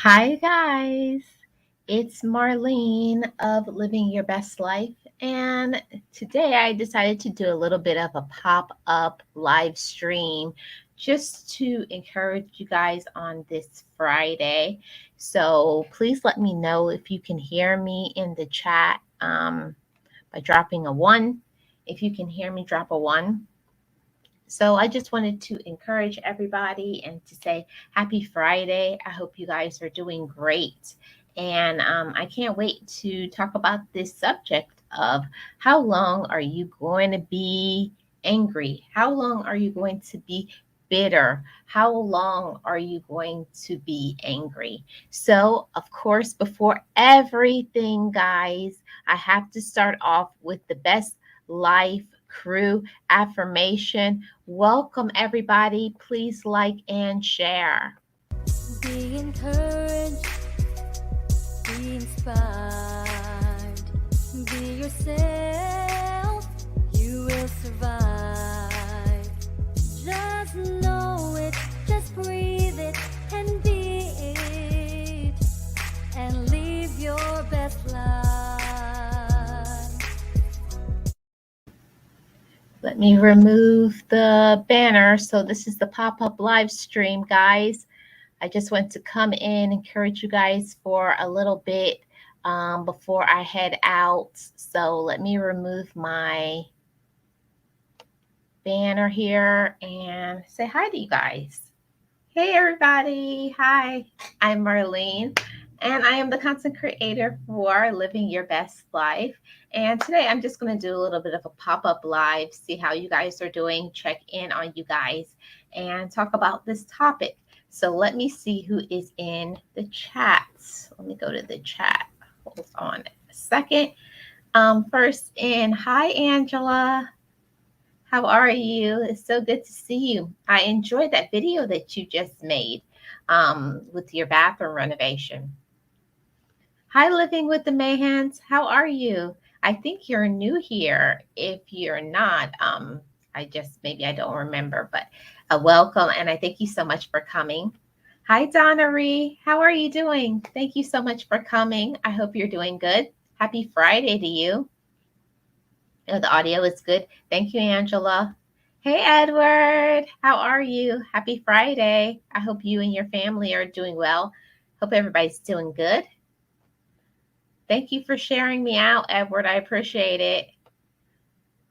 Hi, guys. It's Marlene of Living Your Best Life. And today I decided to do a little bit of a pop up live stream just to encourage you guys on this Friday. So please let me know if you can hear me in the chat by dropping a one. If you can hear me, drop a one. So I just wanted to encourage everybody and to say happy Friday. I hope you guys are doing great. And I can't wait to talk about this subject of how long are you going to be angry? How long are you going to be bitter? How long are you going to be angry? So, of course, before everything, guys, I have to start off with the best life crew affirmation. Welcome, everybody. Please like and share. Be encouraged, be inspired, be yourself, you will survive. Just know it, just breathe it, and be it, and live your best life. Let me remove the banner. So, this is the pop up live stream, guys. I just want to come in, encourage you guys for a little bit before I head out. So, let me remove my banner here and say hi to you guys. Hey, everybody. Hi, I'm Marlene, and I am the content creator for Living Your Best Life. And today I'm just going to do a little bit of a pop up live, see how you guys are doing, check in on you guys, and talk about this topic. So let me see who is in the chat. Let me go to the chat. Hold on a second. First in, hi, Angela. How are you? It's so good to see you. I enjoyed that video that you just made with your bathroom renovation. Hi, Living with the Mayhans. How are you? I think you're new here. If you're not, maybe I don't remember, but welcome. And I thank you so much for coming. Hi, Donnery. How are you doing? Thank you so much for coming. I hope you're doing good. Happy Friday to you. Oh, the audio is good. Thank you, Angela. Hey, Edward. How are you? Happy Friday. I hope you and your family are doing well. Hope everybody's doing good. Thank you for sharing me out, Edward. I appreciate it.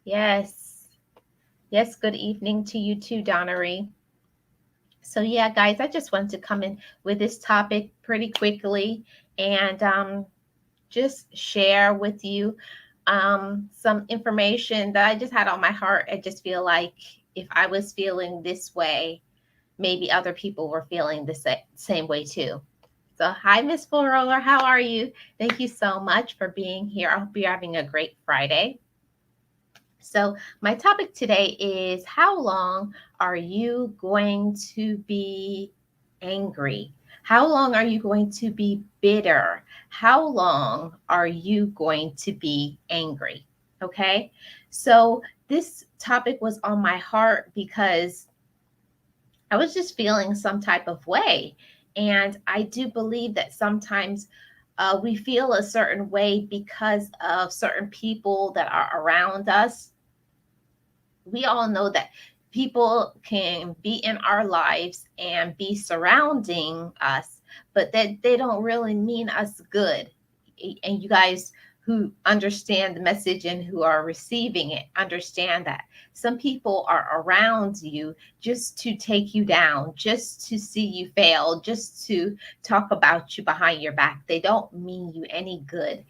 Yes. Yes, good evening to you too, Donnery. So, yeah, guys, I just wanted to come in with this topic pretty quickly and just share with you some information that I just had on my heart. I just feel like if I was feeling this way, maybe other people were feeling the same way too. So, hi, Miss Full Roller. How are you? Thank you so much for being here. I hope you're having a great Friday. So, my topic today is how long are you going to be angry? How long are you going to be bitter? How long are you going to be angry? Okay. So, this topic was on my heart because I was just feeling some type of way. And I do believe that sometimes we feel a certain way because of certain people that are around us. We all know that people can be in our lives and be surrounding us, but that they don't really mean us good. And you guys who understand the message and who are receiving it understand that some people are around you just to take you down, just to see you fail, just to talk about you behind your back. They don't mean you any good.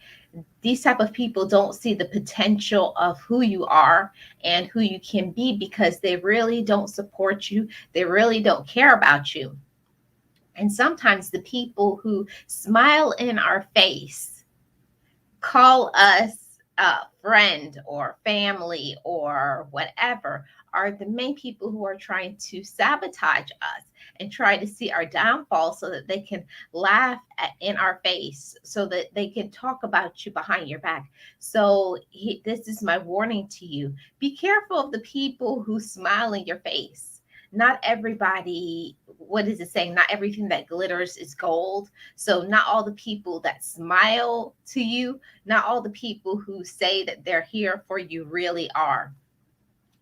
These type of people don't see the potential of who you are and who you can be because they really don't support you. They really don't care about you. And sometimes the people who smile in our face, call us a friend or family or whatever, are the main people who are trying to sabotage us and try to see our downfall so that they can in our face, so that they can talk about you behind your back. So this is my warning to you. Be careful of the people who smile in your face. Not everybody what is it saying? Not everything that glitters is gold. So not all the people that smile to you, not all the people who say that they're here for you really are.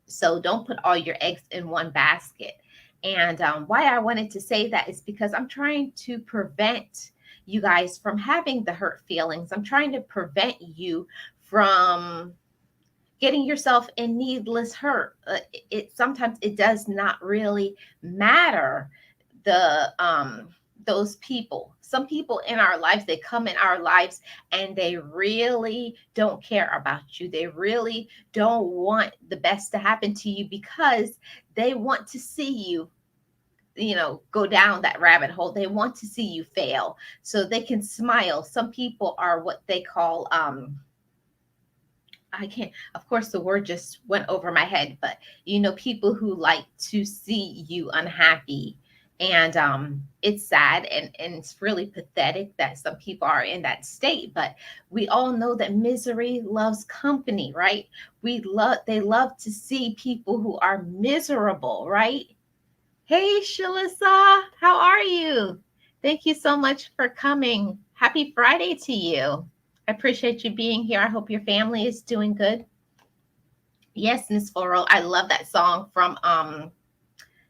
So don't put all your eggs in one basket. And why I wanted to say that is because I'm trying to prevent you guys from having the hurt feelings. I'm trying to prevent you from getting yourself in needless hurt. It sometimes it does not really matter the those people. Some people in our lives, they come in our lives and they really don't care about you. They really don't want the best to happen to you because they want to see you, you know, go down that rabbit hole. They want to see you fail so they can smile. Some people are what they call I can't, of course, the word just went over my head, but you know, people who like to see you unhappy. And it's sad and it's really pathetic that some people are in that state. But we all know that misery loves company, right? They love to see people who are miserable, right? Hey, Shalissa, how are you? Thank you so much for coming. Happy Friday to you. I appreciate you being here. I hope your family is doing good. Yes, Miss Floral, I love that song from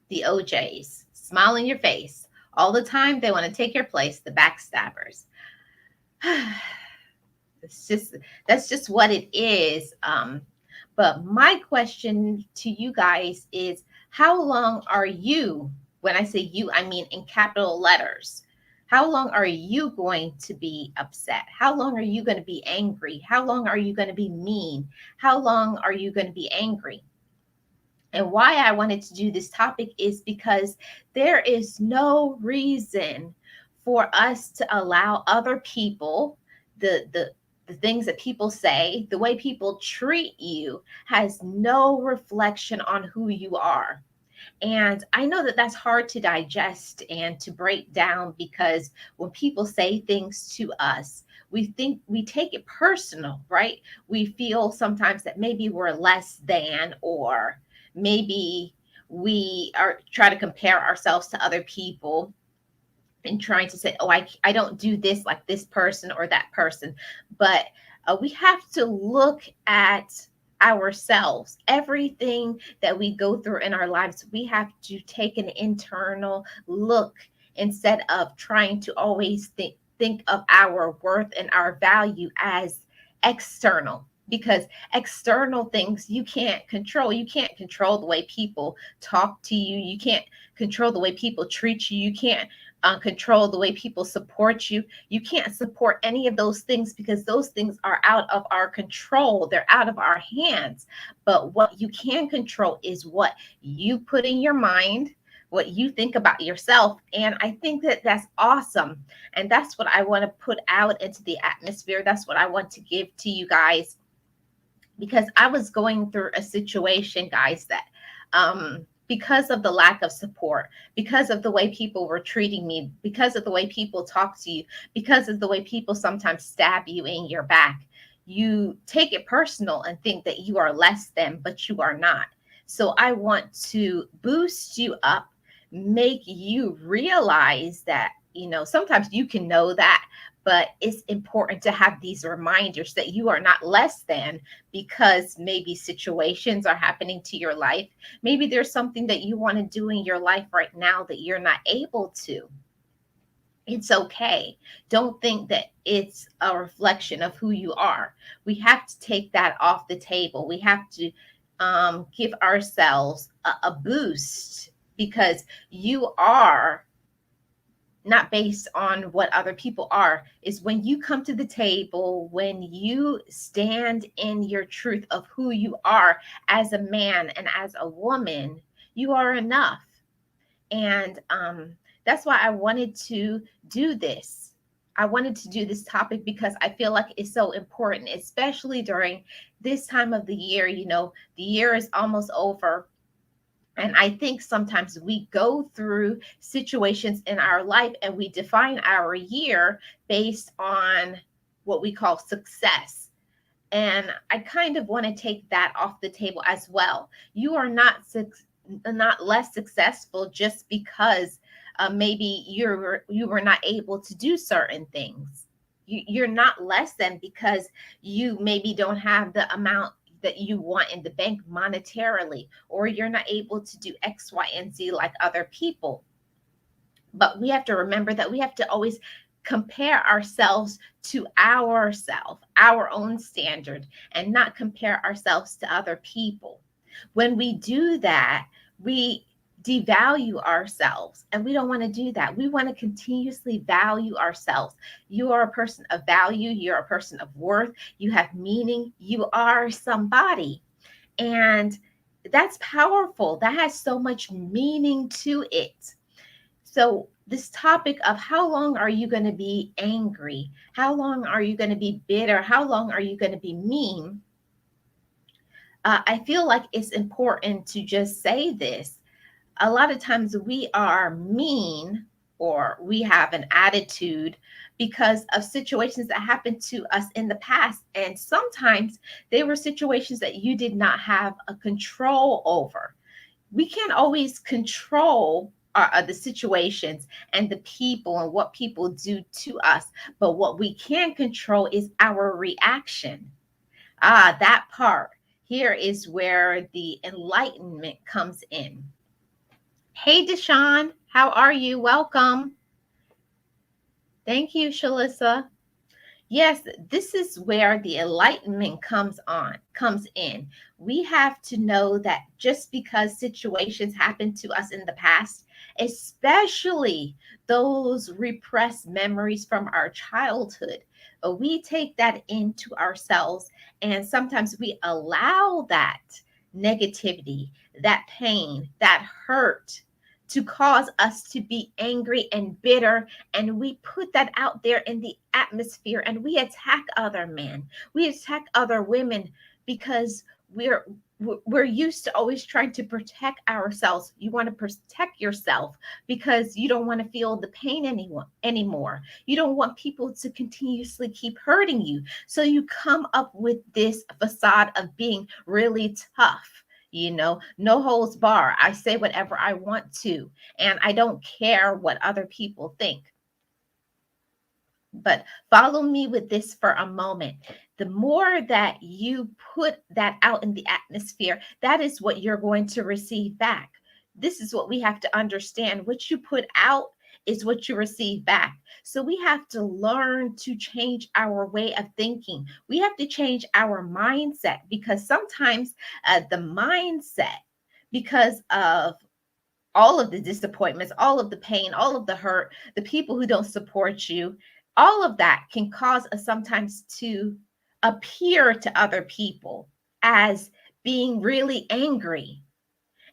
the OJs. Smile in your face. All the time they want to take your place, the backstabbers. That's just what it is. But my question to you guys is, how long are you, when I say you, I mean in capital letters, how long are you going to be upset? How long are you going to be angry? How long are you going to be mean? How long are you going to be angry? And why I wanted to do this topic is because there is no reason for us to allow other people, the things that people say, the way people treat you has no reflection on who you are. And I know that that's hard to digest and to break down because when people say things to us, we take it personal, right? We feel sometimes that maybe we're less than, or maybe we are try to compare ourselves to other people and trying to say, oh, I don't do this like this person or that person. But we have to look at ourselves. Everything that we go through in our lives, we have to take an internal look instead of trying to always think of our worth and our value as external, because external things you can't control. You can't control the way people talk to you. You can't control the way people treat you. You can't control the way people support you. You can't support any of those things because those things are out of our control. They're out of our hands. But what you can control is what you put in your mind, what you think about yourself. And I think that that's awesome. And that's what I want to put out into the atmosphere. That's what I want to give to you guys, because I was going through a situation, guys, that because of the lack of support, because of the way people were treating me, because of the way people talk to you, because of the way people sometimes stab you in your back, you take it personal and think that you are less than, but you are not. So I want to boost you up, make you realize that, you know, sometimes you can know that, but it's important to have these reminders that you are not less than because maybe situations are happening to your life. Maybe there's something that you want to do in your life right now that you're not able to. It's okay. Don't think that it's a reflection of who you are. We have to take that off the table. We have to give ourselves a boost, because you are not based on what other people are. Is when you come to the table, when you stand in your truth of who you are as a man and as a woman, you are enough. And that's why I wanted to do this. I wanted to do this topic because I feel like it's so important, especially during this time of the year. You know, the year is almost over. And I think sometimes we go through situations in our life and we define our year based on what we call success. And I kind of want to take that off the table as well. You are not less successful just because maybe you were not able to do certain things. You're not less than because you maybe don't have the amount that you want in the bank monetarily, or you're not able to do X, Y, and Z like other people. But we have to remember that we have to always compare ourselves to ourselves, our own standard, and not compare ourselves to other people. When we do that, we devalue ourselves, and we don't want to do that. We want to continuously value ourselves. You are a person of value, you're a person of worth, you have meaning, you are somebody. And that's powerful. That has so much meaning to it. So, this topic of how long are you going to be angry? How long are you going to be bitter? How long are you going to be mean? I feel like it's important to just say this. A lot of times we are mean or we have an attitude because of situations that happened to us in the past. And sometimes they were situations that you did not have a control over. We can't always control the situations and the people and what people do to us, but what we can control is our reaction. That part here is where the enlightenment comes in. Hey, Deshawn, how are you? Welcome. Thank you, Shalissa. Yes, this is where the enlightenment comes in. We have to know that just because situations happened to us in the past, especially those repressed memories from our childhood, we take that into ourselves, and sometimes we allow that negativity, that pain, that hurt to cause us to be angry and bitter, and we put that out there in the atmosphere, and we attack other men, we attack other women, because we're used to always trying to protect ourselves. You want to protect yourself because you don't want to feel the pain anymore. You don't want people to continuously keep hurting you, so you come up with this facade of being really tough. No holds bar. I say whatever I want to, and I don't care what other people think. But follow me with this for a moment. The more that you put that out in the atmosphere, that is what you're going to receive back. This is what we have to understand. What you put out is what you receive back. So we have to learn to change our way of thinking. We have to change our mindset, because sometimes the mindset, because of all of the disappointments, all of the pain, all of the hurt, the people who don't support you, all of that can cause us sometimes to appear to other people as being really angry.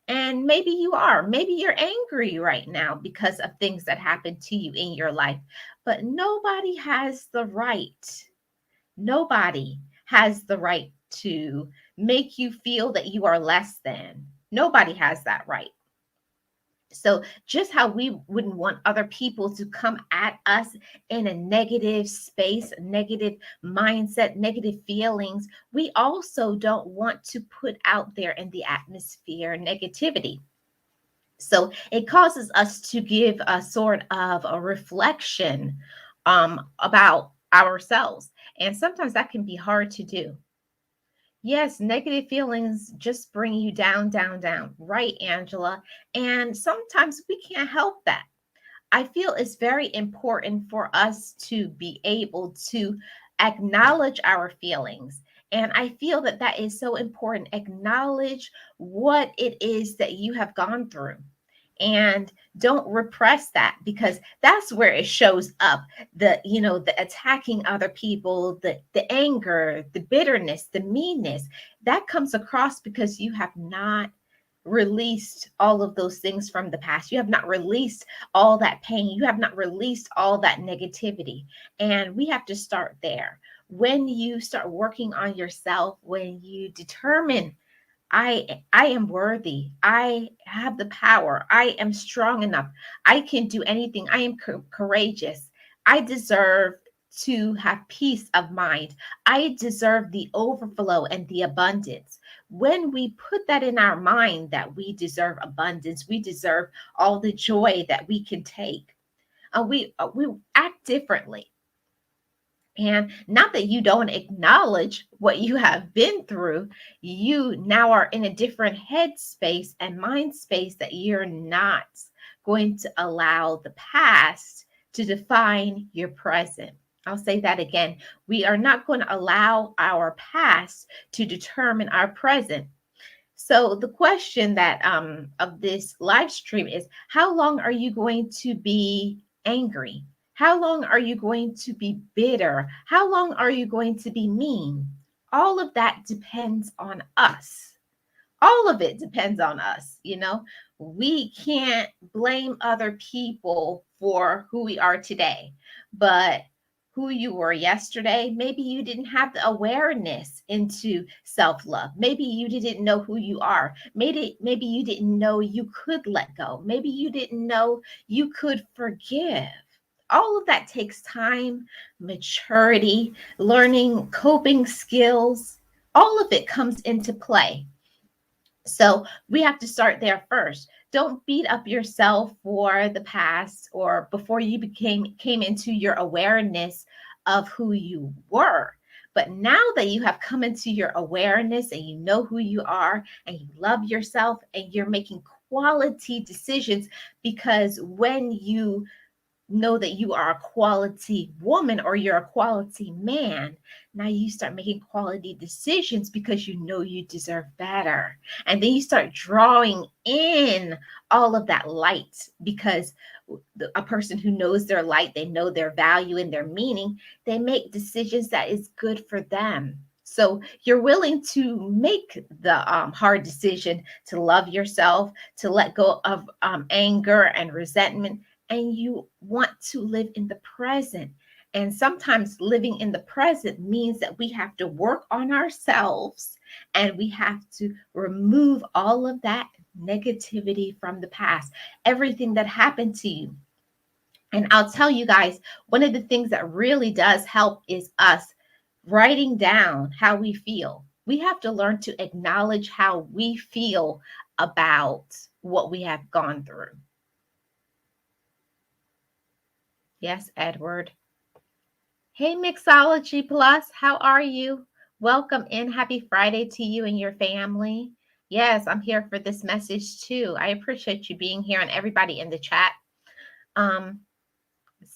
And maybe you're angry right now because of things that happened to you in your life. But nobody has the right to make you feel that you are less than. Nobody has that right. So just how we wouldn't want other people to come at us in a negative space, negative mindset, negative feelings, we also don't want to put out there in the atmosphere negativity. So it causes us to give a sort of a reflection about ourselves. And sometimes that can be hard to do. Yes, negative feelings just bring you down, down, down. Right, Angela? And sometimes we can't help that. I feel it's very important for us to be able to acknowledge our feelings. And I feel that that is so important. Acknowledge what it is that you have gone through. And don't repress that, because that's where it shows up. The attacking other people, the anger, the bitterness, the meanness, that comes across because you have not released all of those things from the past. You have not released all that pain. You have not released all that negativity. And we have to start there. When you start working on yourself, when you determine, I am worthy, I have the power, I am strong enough, I can do anything, I am courageous, I deserve to have peace of mind, I deserve the overflow and the abundance. when we put that in our mind that we deserve abundance, we deserve all the joy that we can take, we act differently. And not that you don't acknowledge what you have been through, you now are in a different headspace and mind space that you're not going to allow the past to define your present. I'll say that again. We are not going to allow our past to determine our present. So the question that of this live stream is, how long are you going to be angry? How long are you going to be bitter? How long are you going to be mean? All of that depends on us. All of it depends on us. We can't blame other people for who we are today, but who you were yesterday, maybe you didn't have the awareness into self-love. Maybe you didn't know who you are. Maybe you didn't know you could let go. Maybe you didn't know you could forgive. All of that takes time, maturity, learning coping skills. All of it comes into play. So we have to start there first. Don't beat up yourself for the past or before you came into your awareness of who you were. But now that you have come into your awareness and you know who you are and you love yourself and you're making quality decisions, because when you know that you are a quality woman or you're a quality man, now you start making quality decisions because you know you deserve better. And then you start drawing in all of that light, because a person who knows their light, they know their value and their meaning, they make decisions that is good for them. So you're willing to make the hard decision to love yourself, to let go of anger and resentment, and you want to live in the present. And sometimes living in the present means that we have to work on ourselves and we have to remove all of that negativity from the past, everything that happened to you. And I'll tell you guys, one of the things that really does help is us writing down how we feel. We have to learn to acknowledge how we feel about what we have gone through. Yes, Edward. Hey, Mixology Plus, how are you? Welcome in. Happy Friday to you and your family. Yes, I'm here for this message too. I appreciate you being here and everybody in the chat. Let's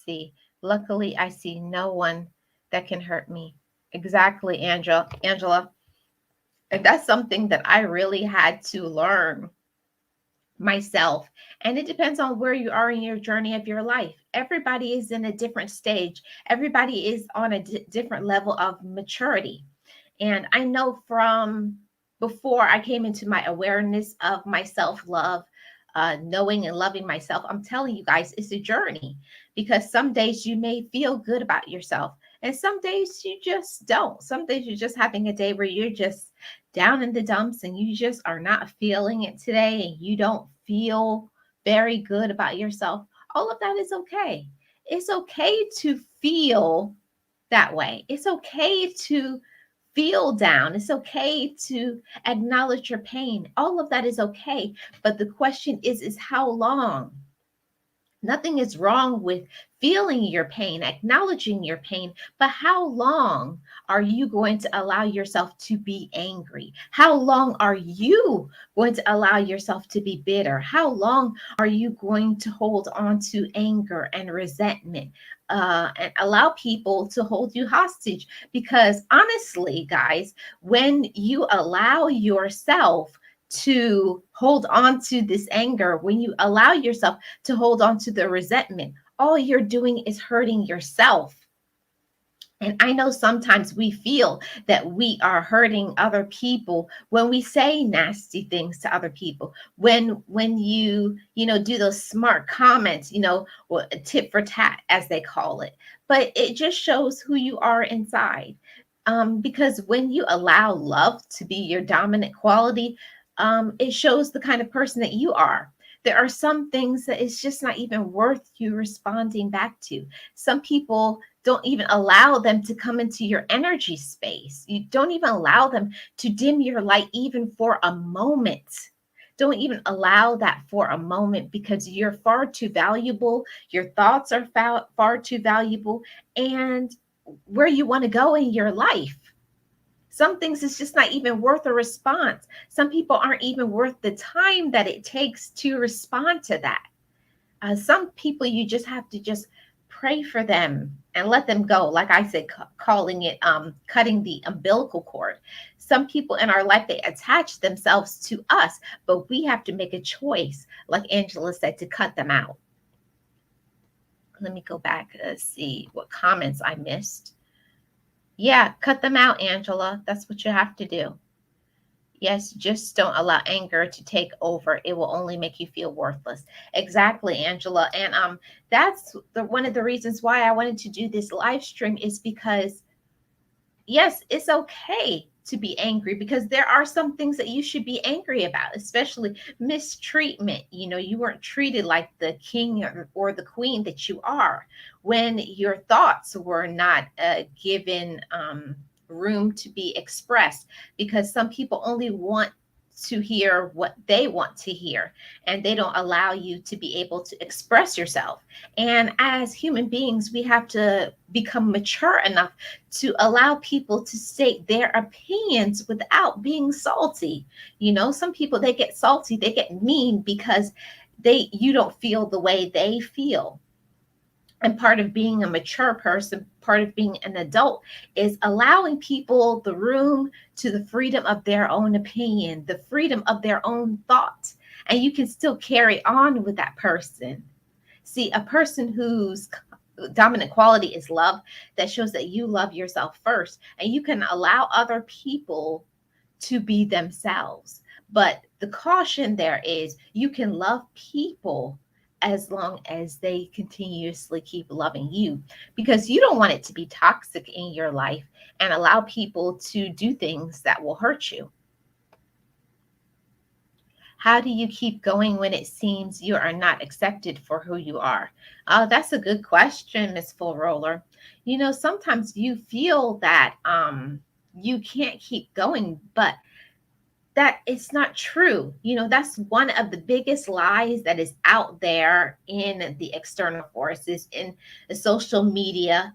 see. Luckily, I see no one that can hurt me. Exactly, Angela. And that's something that I really had to learn myself. And it depends on where you are in your journey of your life. Everybody is in a different stage. Everybody is on a different level of maturity. And I know from before I came into my awareness of my self-love, knowing and loving myself, I'm telling you guys, it's a journey, because some days you may feel good about yourself and some days you just don't. Some days you're just having a day where you're just down in the dumps and you just are not feeling it today and you don't feel very good about yourself. All of that is okay. It's okay to feel that way. It's okay to feel down. It's okay to acknowledge your pain. All of that is okay. But the question is how long? Nothing is wrong with feeling your pain, acknowledging your pain, but how long are you going to allow yourself to be angry? How long are you going to allow yourself to be bitter? How long are you going to hold on to anger and resentment and allow people to hold you hostage? Because honestly, guys, when you allow yourself to hold on to this anger, when you allow yourself to hold on to the resentment, all you're doing is hurting yourself. And I know sometimes we feel that we are hurting other people when we say nasty things to other people, when you do those smart comments, or tit for tat, as they call it. But it just shows who you are inside. Because when you allow love to be your dominant quality, it shows the kind of person that you are. There are some things that it's just not even worth you responding back to. Some people don't even allow them to come into your energy space. You don't even allow them to dim your light even for a moment. Don't even allow that for a moment, because you're far too valuable. Your thoughts are far too valuable, and where you want to go in your life. Some things is just not even worth a response. Some people aren't even worth the time that it takes to respond to that. Some people, you just have to just pray for them and let them go. Like I said, calling it cutting the umbilical cord. Some people in our life, they attach themselves to us, but we have to make a choice, like Angela said, to cut them out. Let me go back and see what comments I missed. Yeah, cut them out, Angela. That's what you have to do. Yes, just don't allow anger to take over. It will only make you feel worthless. Exactly, Angela. And that's one of the reasons why I wanted to do this live stream, is because yes, it's okay to be angry, because there are some things that you should be angry about, especially mistreatment. You know, you weren't treated like the king or the queen that you are, when your thoughts were not given room to be expressed, because some people only want to hear what they want to hear, and they don't allow you to be able to express yourself. And as human beings, we have to become mature enough to allow people to state their opinions without being salty. You know, some people, they get salty, they get mean because you don't feel the way they feel. And part of being a mature person, part of being an adult, is allowing people the room to the freedom of their own opinion, the freedom of their own thoughts. And you can still carry on with that person. See, a person whose dominant quality is love, that shows that you love yourself first, and you can allow other people to be themselves. But the caution there is, you can love people as long as they continuously keep loving you, because you don't want it to be toxic in your life and allow people to do things that will hurt you. How do you keep going when it seems you are not accepted for who you are? Oh, that's a good question, Miss Full Roller. You know, sometimes you feel that you can't keep going, but that it's not true. You know, that's one of the biggest lies that is out there in the external forces, in the social media.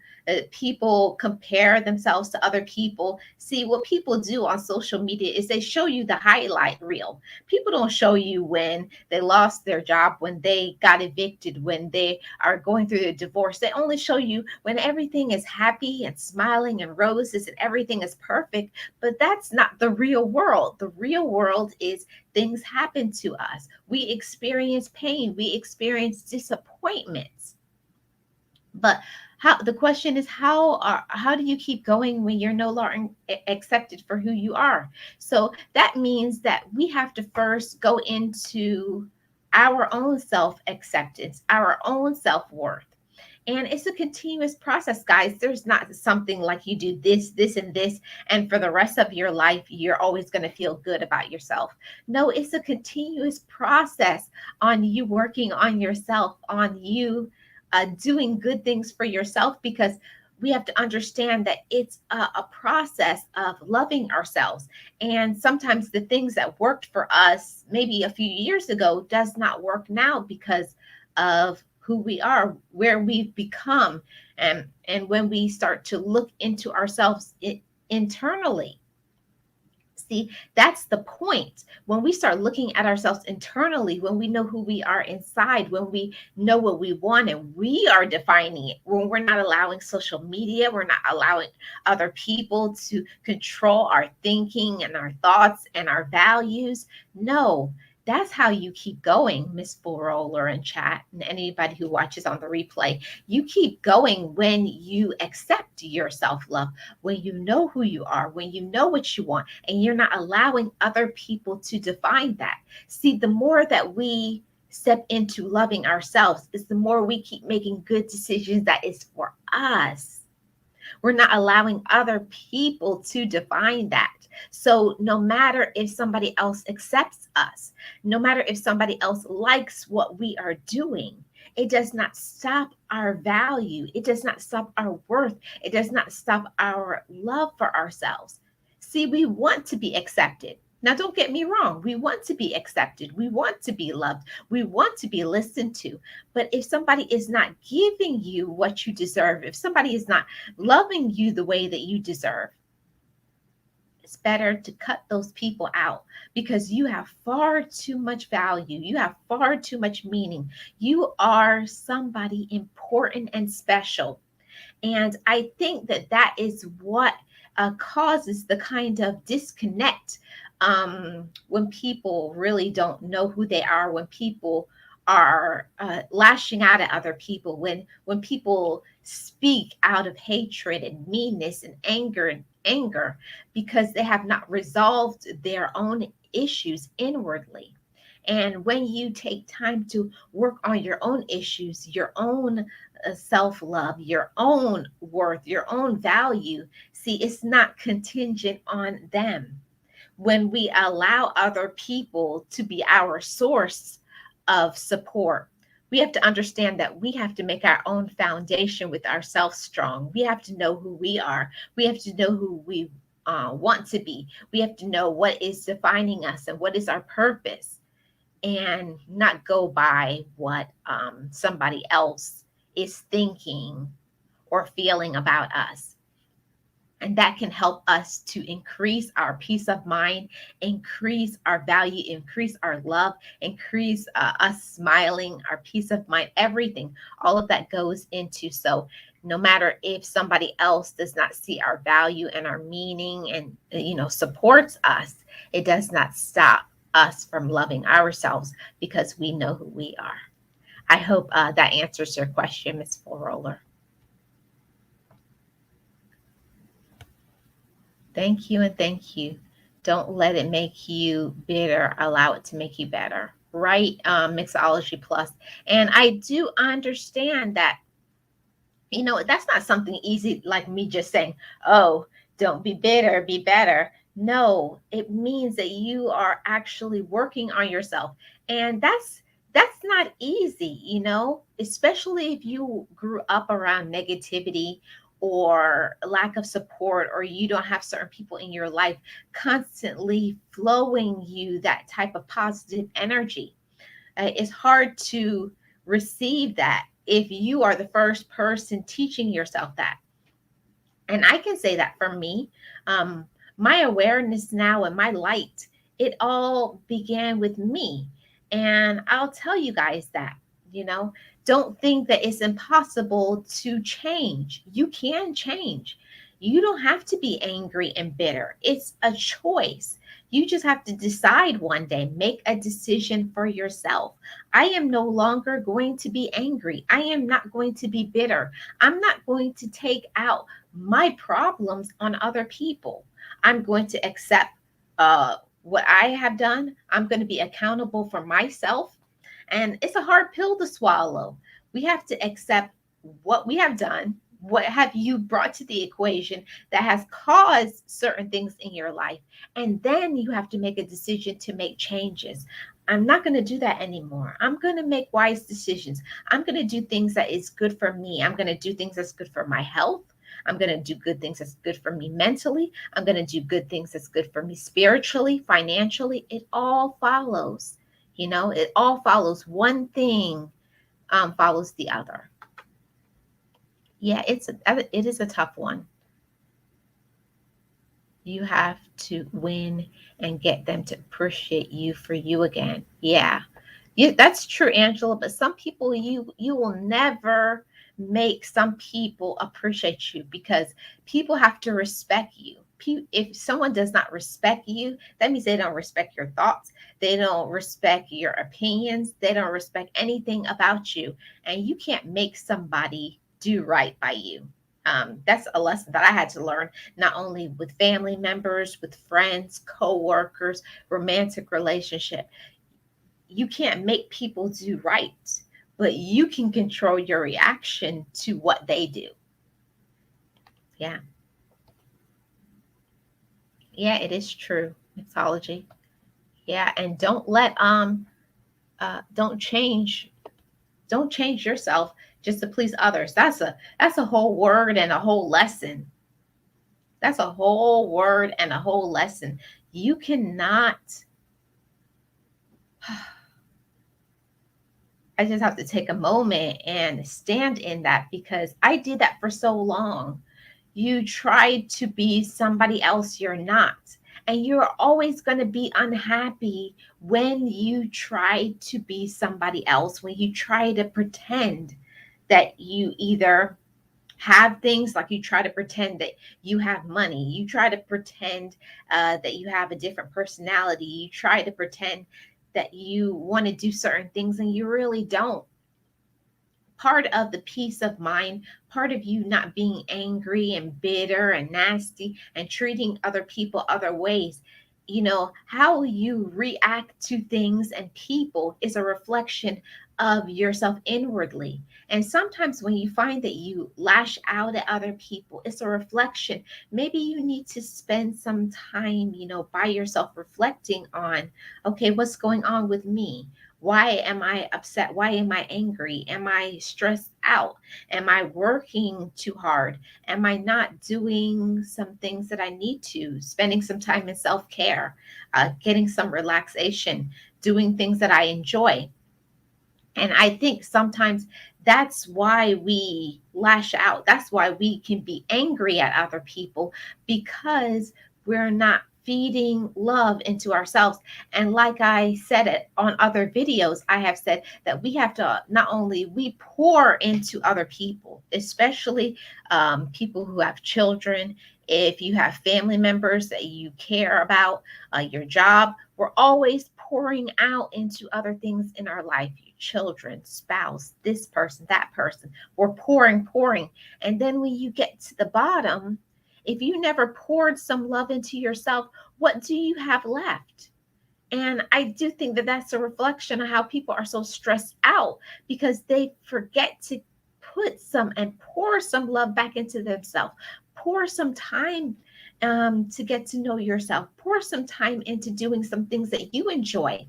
People compare themselves to other people. See, what people do on social media is they show you the highlight reel. People don't show you when they lost their job, when they got evicted, when they are going through a divorce. They only show you when everything is happy and smiling and roses and everything is perfect. But that's not the real world. The real world is things happen to us. We experience pain. We experience disappointments. But the question is, how do you keep going when you're no longer accepted for who you are? So that means that we have to first go into our own self-acceptance, our own self-worth. And it's a continuous process, guys. There's not something like you do this, this, and this, and for the rest of your life, you're always going to feel good about yourself. No, it's a continuous process on you working on yourself, on you doing good things for yourself, because we have to understand that it's a process of loving ourselves. And sometimes the things that worked for us maybe a few years ago does not work now, because of who we are, where we've become, and when we start to look into ourselves internally. See, that's the point. When we start looking at ourselves internally, when we know who we are inside, when we know what we want and we are defining it, when we're not allowing social media, we're not allowing other people to control our thinking and our thoughts and our values. No, that's how you keep going, Miss Full Roller in chat, and anybody who watches on the replay. You keep going when you accept your self-love, when you know who you are, when you know what you want, and you're not allowing other people to define that. See, the more that we step into loving ourselves, is the more we keep making good decisions that is for us. We're not allowing other people to define that. So no matter if somebody else accepts us, no matter if somebody else likes what we are doing, it does not stop our value. It does not stop our worth. It does not stop our love for ourselves. See, we want to be accepted. Now, don't get me wrong. We want to be accepted. We want to be loved. We want to be listened to. But if somebody is not giving you what you deserve, if somebody is not loving you the way that you deserve, it's better to cut those people out, because you have far too much value. You have far too much meaning. You are somebody important and special. And I think that that is what causes the kind of disconnect when people really don't know who they are, when people are lashing out at other people, when people speak out of hatred and meanness and anger because they have not resolved their own issues inwardly. And when you take time to work on your own issues, your own self love, your own worth, your own value, see, it's not contingent on them. When we allow other people to be our source of support, we have to understand that we have to make our own foundation with ourselves strong. We have to know who we are. We have to know who we want to be. We have to know what is defining us and what is our purpose, and not go by what somebody else is thinking or feeling about us. And that can help us to increase our peace of mind, increase our value, increase our love, increase us smiling, our peace of mind, everything. All of that goes into. So no matter if somebody else does not see our value and our meaning and, supports us, it does not stop us from loving ourselves, because we know who we are. I hope that answers your question, Ms. Full Roller. Thank you and thank you. Don't let it make you bitter. Allow it to make you better. Right, Mixology Plus. And I do understand that, that's not something easy like me just saying, oh, don't be bitter, be better. No, it means that you are actually working on yourself. And that's not easy, especially if you grew up around negativity or lack of support, or you don't have certain people in your life constantly flowing you that type of positive energy. It's hard to receive that if you are the first person teaching yourself that. And I can say that for me, my awareness now and my light, it all began with me. And I'll tell you guys that, don't think that it's impossible to change. You can change. You don't have to be angry and bitter. It's a choice. You just have to decide one day, make a decision for yourself. I am no longer going to be angry. I am not going to be bitter. I'm not going to take out my problems on other people. I'm going to accept what I have done. I'm going to be accountable for myself. And it's a hard pill to swallow. We have to accept what we have done. What have you brought to the equation that has caused certain things in your life? And then you have to make a decision to make changes. I'm not going to do that anymore. I'm going to make wise decisions. I'm going to do things that is good for me. I'm going to do things that's good for my health. I'm going to do good things that's good for me mentally. I'm going to do good things that's good for me spiritually, financially. It all follows. It all follows. One thing follows the other. Yeah, it is a tough one. You have to win and get them to appreciate you for you again. Yeah, that's true, Angela. But some people, you will never make some people appreciate you, because people have to respect you. If someone does not respect you, that means they don't respect your thoughts. They don't respect your opinions. They don't respect anything about you. And you can't make somebody do right by you. That's a lesson that I had to learn, not only with family members, with friends, co-workers, romantic relationship. You can't make people do right, but you can control your reaction to what they do. Yeah. Yeah, it is true. Mixology. Yeah, and don't change yourself just to please others. That's a whole word and a whole lesson. That's a whole word and a whole lesson. You cannot I just have to take a moment and stand in that because I did that for so long. You tried to be somebody else you're not. And you're always going to be unhappy when you try to be somebody else, when you try to pretend that you either have things, like you try to pretend that you have money, you try to pretend that you have a different personality, you try to pretend that you want to do certain things and you really don't. Part of the peace of mind, part of you not being angry and bitter and nasty and treating other people other ways, how you react to things and people is a reflection of yourself inwardly. And sometimes when you find that you lash out at other people, it's a reflection. Maybe you need to spend some time, by yourself reflecting on, okay, what's going on with me? Why am I upset? Why am I angry? Am I stressed out? Am I working too hard? Am I not doing some things that I need to? Spending some time in self care, getting some relaxation, doing things that I enjoy. And I think sometimes that's why we lash out. That's why we can be angry at other people, because we're not feeding love into ourselves. And like I said it on other videos, I have said that we have to not only we pour into other people, especially people who have children. If you have family members that you care about, your job, we're always pouring out into other things in our life, children, spouse, this person, that person. We're pouring. And then when you get to the bottom, if you never poured some love into yourself, what do you have left? And I do think that that's a reflection of how people are so stressed out, because they forget to put some and pour some love back into themselves. Pour some time to get to know yourself. Pour some time into doing some things that you enjoy.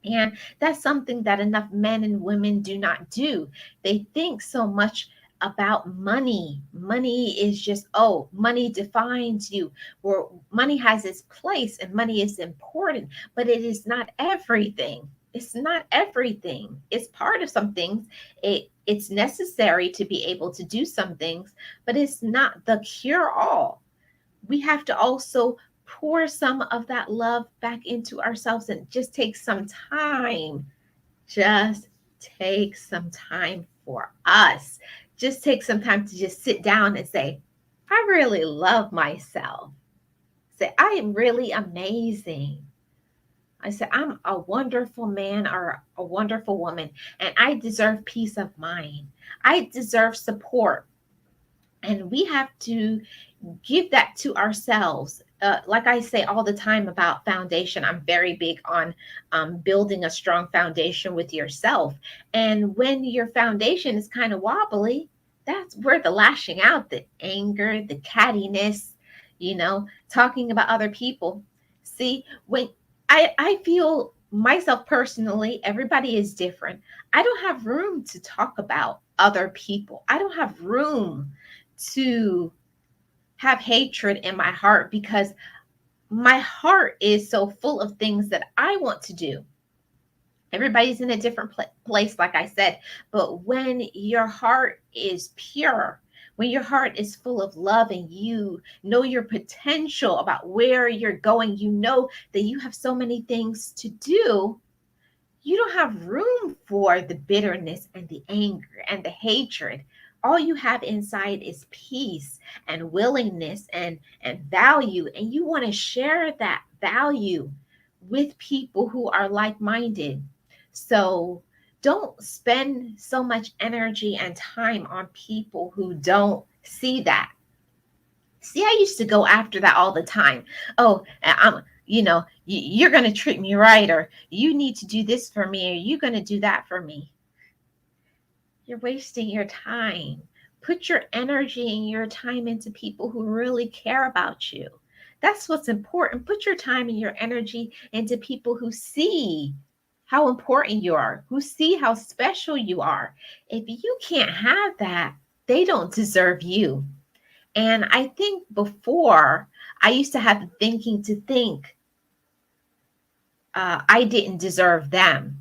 And that's something that enough men and women do not do. They think so much about money. Money is just, oh, money defines you. Or money has its place and money is important, but it is not everything. It's not everything. It's part of some things. It's necessary to be able to do some things, but it's not the cure all. We have to also pour some of that love back into ourselves and just take some time. Just take some time for us. Just take some time to just sit down and say, I really love myself. Say, I am really amazing. I said, I'm a wonderful man or a wonderful woman, and I deserve peace of mind. I deserve support. And we have to give that to ourselves. Like I say all the time about foundation, I'm very big on building a strong foundation with yourself. And when your foundation is kind of wobbly, that's where the lashing out, the anger, the cattiness, talking about other people. See, when I feel myself personally, everybody is different. I don't have room to talk about other people. I don't have room to have hatred in my heart, because my heart is so full of things that I want to do. Everybody's in a different place, like I said. But when your heart is pure, when your heart is full of love and you know your potential about where you're going, you know that you have so many things to do, you don't have room for the bitterness and the anger and the hatred. All you have inside is peace and willingness and value, and you want to share that value with people who are like-minded. So don't spend so much energy and time on people who don't see that. See, I used to go after that all the time. Oh, you're going to treat me right, or you need to do this for me, or you're going to do that for me. You're wasting your time. Put your energy and your time into people who really care about you. That's what's important. Put your time and your energy into people who see how important you are, who see how special you are. If you can't have that, they don't deserve you. And I think before I used to have the thinking to think I didn't deserve them.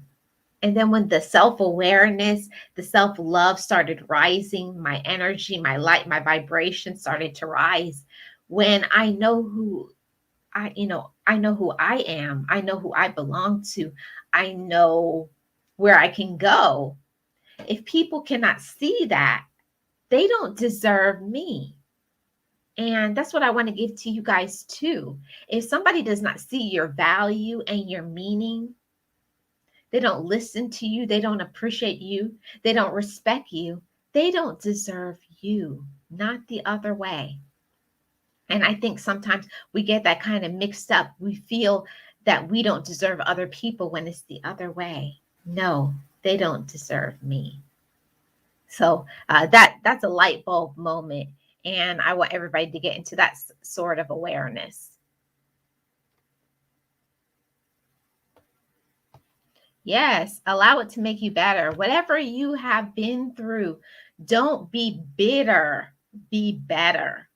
And then when the self-awareness, the self-love started rising, my energy, my light, my vibration started to rise. When I know who I know who I am. I know who I belong to. I know where I can go. If people cannot see that, they don't deserve me. And that's what I want to give to you guys too. If somebody does not see your value and your meaning, they don't listen to you, they don't appreciate you, they don't respect you, they don't deserve you, not the other way. And I think sometimes we get that kind of mixed up. We feel that we don't deserve other people when it's the other way. No, they don't deserve me. So that's a light bulb moment. And I want everybody to get into that sort of awareness. Yes, allow it to make you better. Whatever you have been through, don't be bitter, be better.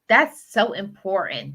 That's so important.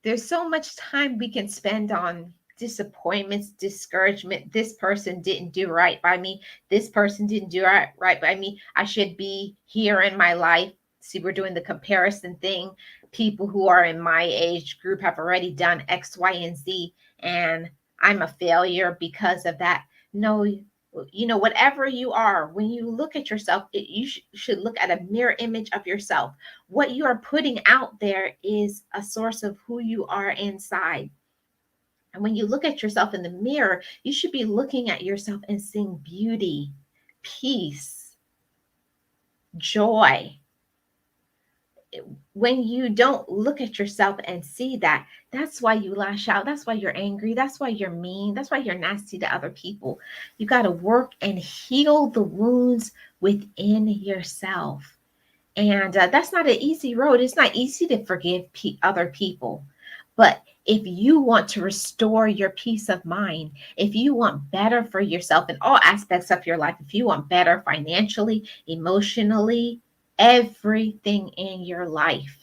There's so much time we can spend on disappointments, discouragement. This person didn't do right by me. This person didn't do right by me. I should be here in my life. See, we're doing the comparison thing. People who are in my age group have already done X, Y, and Z, and I'm a failure because of that. No, whatever you are, when you look at yourself, you should look at a mirror image of yourself. What you are putting out there is a source of who you are inside. And when you look at yourself in the mirror, you should be looking at yourself and seeing beauty, peace, joy. When you don't look at yourself and see that, that's why you lash out. That's why you're angry. That's why you're mean. That's why you're nasty to other people. You got to work and heal the wounds within yourself. And that's not an easy road. It's not easy to forgive other people. But if you want to restore your peace of mind, if you want better for yourself in all aspects of your life, if you want better financially, emotionally, everything in your life,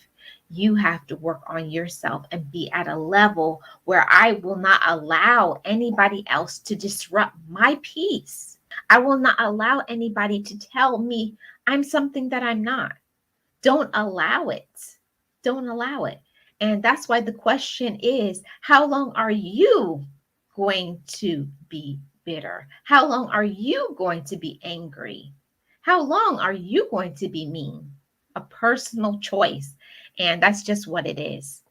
you have to work on yourself and be at a level where I will not allow anybody else to disrupt my peace. I will not allow anybody to tell me I'm something that I'm not. Don't allow it. Don't allow it. And that's why the question is, how long are you going to be bitter? How long are you going to be angry? How long are you going to be mean? A personal choice. And that's just what it is.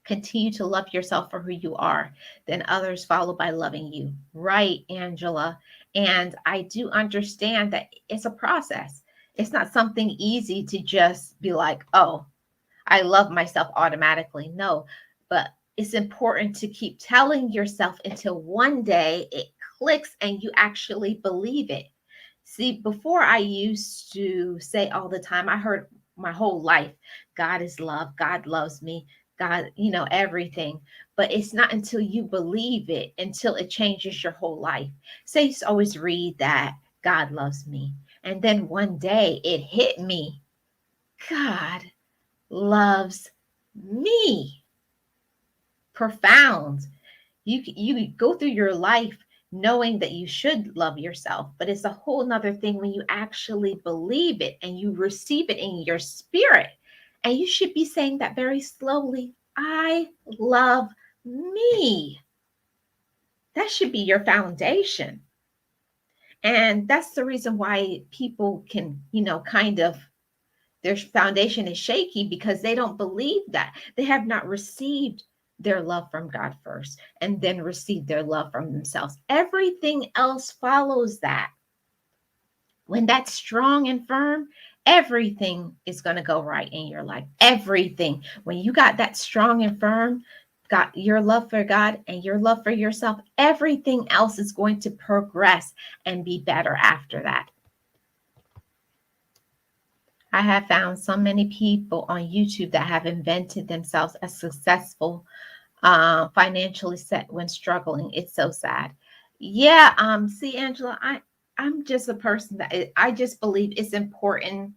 Continue to love yourself for who you are. Then others follow by loving you. Right, Angela. And I do understand that it's a process. It's not something easy to just be like, oh, I love myself automatically. No, but it's important to keep telling yourself until one day it clicks and you actually believe it. See, before I used to say all the time, I heard my whole life, God is love, God loves me, God, everything. But it's not until you believe it, until it changes your whole life. So I used to always read that God loves me. And then one day it hit me. God loves me. Profound. You go through your life knowing that you should love yourself, but it's a whole nother thing when you actually believe it and you receive it in your spirit. And you should be saying that very slowly. I love me. That should be your foundation. And that's the reason why people can, kind of, their foundation is shaky because they don't believe that. They have not received their love from God first and then receive their love from themselves. Everything else follows that. When that's strong and firm, everything is going to go right in your life. Everything. When you got that strong and firm, got your love for God and your love for yourself, everything else is going to progress and be better after that. I have found so many people on YouTube that have invented themselves as successful, financially set when struggling. It's so sad. Yeah. See, Angela, I'm just a person that I just believe it's important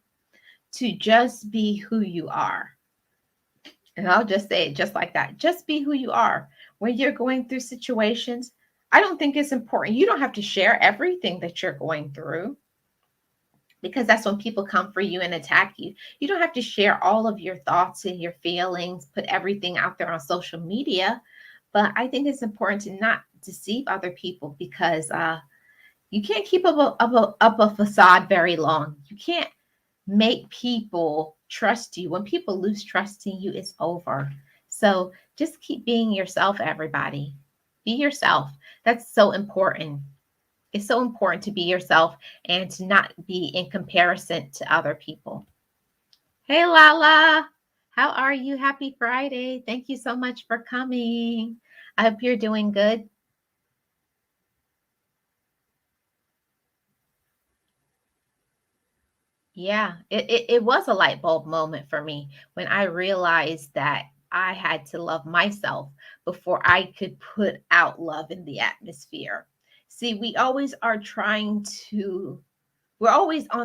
to just be who you are. And I'll just say it just like that. Just be who you are. When you're going through situations, I don't think it's important. You don't have to share everything that you're going through, because that's when people come for you and attack you. You don't have to share all of your thoughts and your feelings, put everything out there on social media. But I think it's important to not deceive other people, because you can't keep up a facade very long. You can't make people trust you. When people lose trust in you, it's over. So just keep being yourself, everybody. Be yourself. That's so important. It's so important to be yourself and to not be in comparison to other people. Hey, Lala. How are you? Happy Friday. Thank you so much for coming. I hope you're doing good. Yeah, it was a light bulb moment for me when I realized that I had to love myself before I could put out love in the atmosphere. See, we're always on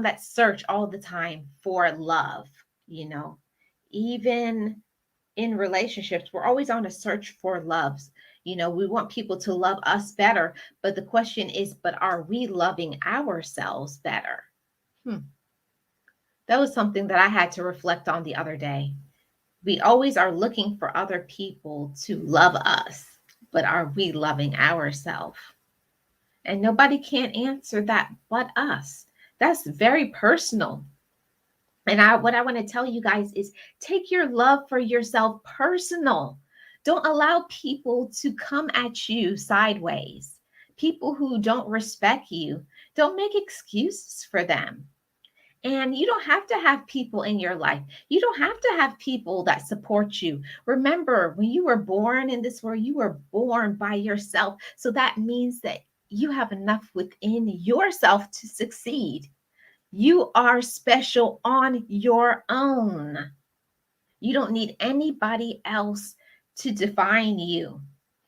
that search all the time for love, you know, even in relationships, we're always on a search for loves. We want people to love us better, but the question is, but are we loving ourselves better? Hmm. That was something that I had to reflect on the other day. We always are looking for other people to love us, but are we loving ourselves? And nobody can answer that but us. That's very personal. And what I want to tell you guys is, take your love for yourself personal. Don't allow people to come at you sideways. People who don't respect you, don't make excuses for them. And you don't have to have people in your life. You don't have to have people that support you. Remember, when you were born in this world, you were born by yourself. So that means that you have enough within yourself to succeed. You are special on your own. You don't need anybody else to define you.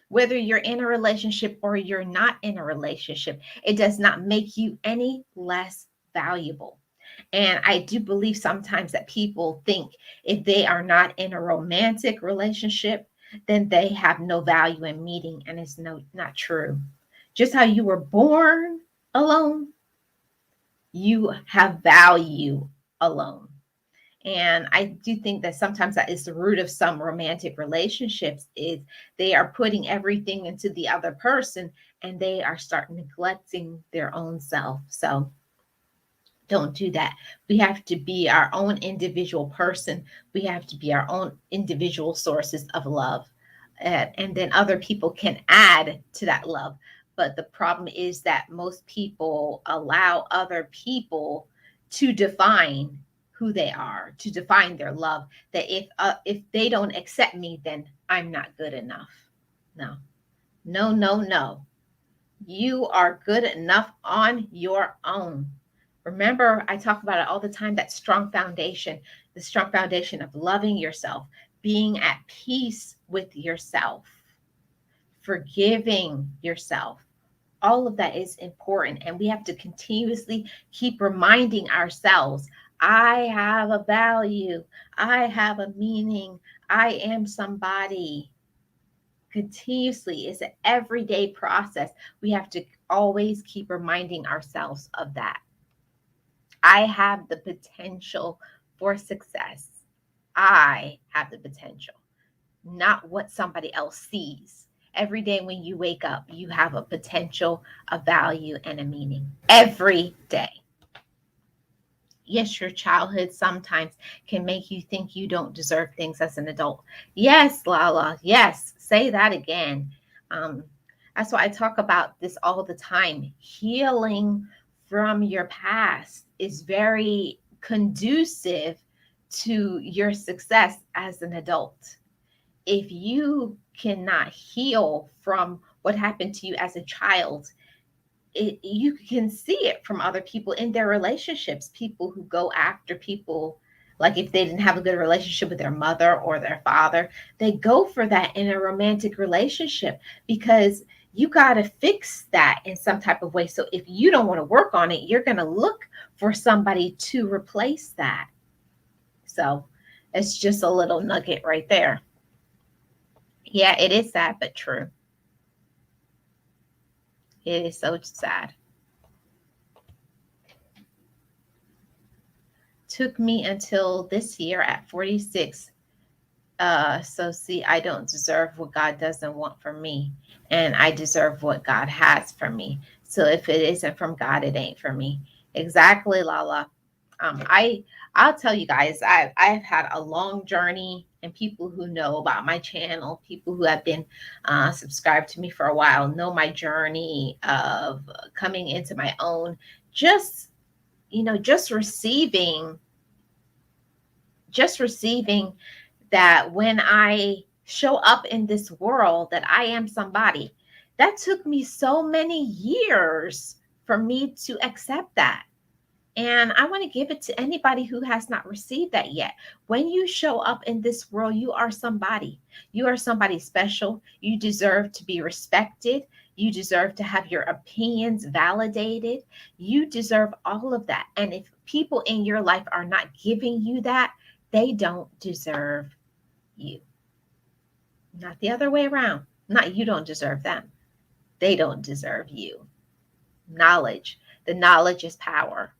Whether you're in a relationship or you're not in a relationship, it does not make you any less valuable. And I do believe sometimes that people think if they are not in a romantic relationship, then they have no value in meeting. And it's not true. Just how you were born alone, you have value alone. And I do think that sometimes that is the root of some romantic relationships, is they are putting everything into the other person and they are starting neglecting their own self. So don't do that. We have to be our own individual person. We have to be our own individual sources of love. And then other people can add to that love. But the problem is that most people allow other people to define who they are, to define their love. That if they don't accept me, then I'm not good enough. No, no, no, no. You are good enough on your own. Remember, I talk about it all the time, that strong foundation, the strong foundation of loving yourself, being at peace with yourself, forgiving yourself. All of that is important. And we have to continuously keep reminding ourselves, I have a value, I have a meaning, I am somebody. Continuously, it's an everyday process. We have to always keep reminding ourselves of that. I have the potential for success. I have the potential, not what somebody else sees. Every day when you wake up, you have a potential, a value, and a meaning. Every day. Yes, your childhood sometimes can make you think you don't deserve things as an adult. Yes, Lala. Yes, say that again. That's why I talk about this all the time. Healing from your past is very conducive to your success as an adult. If you cannot heal from what happened to you as a child, you can see it from other people in their relationships, people who go after people. Like if they didn't have a good relationship with their mother or their father, they go for that in a romantic relationship because you got to fix that in some type of way. So if you don't want to work on it, you're going to look for somebody to replace that. So it's just a little nugget right there. Yeah, it is sad, but true. It is so sad. Took me until this year at 46. So see, I don't deserve what God doesn't want for me, and I deserve what God has for me. So if it isn't from God, it ain't for me. Exactly, Lala. I'll tell you guys, I've had a long journey, and people who know about my channel, people who have been subscribed to me for a while, know my journey of coming into my own. Just just receiving that when I show up in this world that I am somebody. That took me so many years for me to accept that. And I want to give it to anybody who has not received that yet. When you show up in this world, you are somebody. You are somebody special. You deserve to be respected. You deserve to have your opinions validated. You deserve all of that. And if people in your life are not giving you that, they don't deserve you. Not the other way around. Not you don't deserve them. They don't deserve you. Knowledge. The knowledge is power.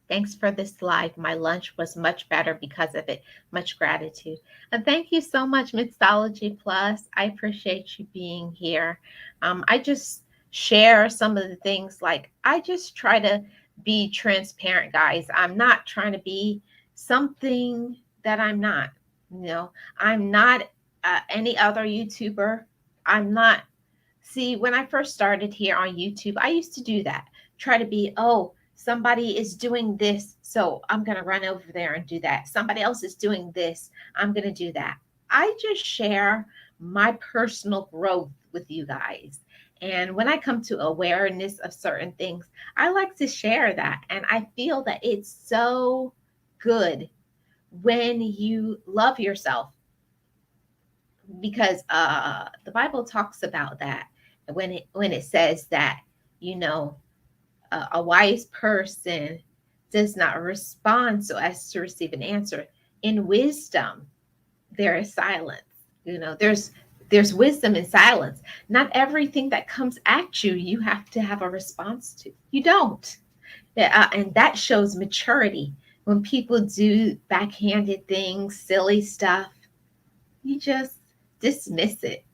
Thanks for this live. My lunch was much better because of it. Much gratitude. And thank you so much, Mixology Plus. I appreciate you being here. I just share some of the things, like I just try to be transparent, guys. I'm not trying to be something that I'm not. I'm not any other YouTuber. I'm not. See, when I first started here on YouTube, I used to do that. Try to be, somebody is doing this, so I'm going to run over there and do that. Somebody else is doing this, I'm going to do that. I just share my personal growth with you guys. And when I come to awareness of certain things, I like to share that. And I feel that it's so good when you love yourself, because the Bible talks about that when it says that, a wise person does not respond so as to receive an answer. In wisdom, there is silence. There's wisdom in silence. Not everything that comes at you, you have to have a response to. You don't. And that shows maturity. When people do backhanded things, silly stuff, you just dismiss it.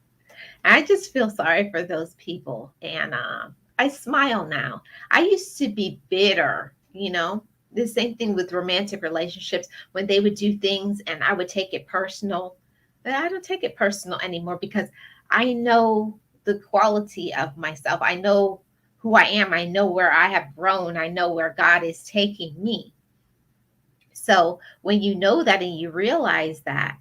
I just feel sorry for those people. And I smile now. I used to be bitter, the same thing with romantic relationships, when they would do things and I would take it personal. But I don't take it personal anymore because I know the quality of myself. I know who I am. I know where I have grown. I know where God is taking me. So when you know that and you realize that,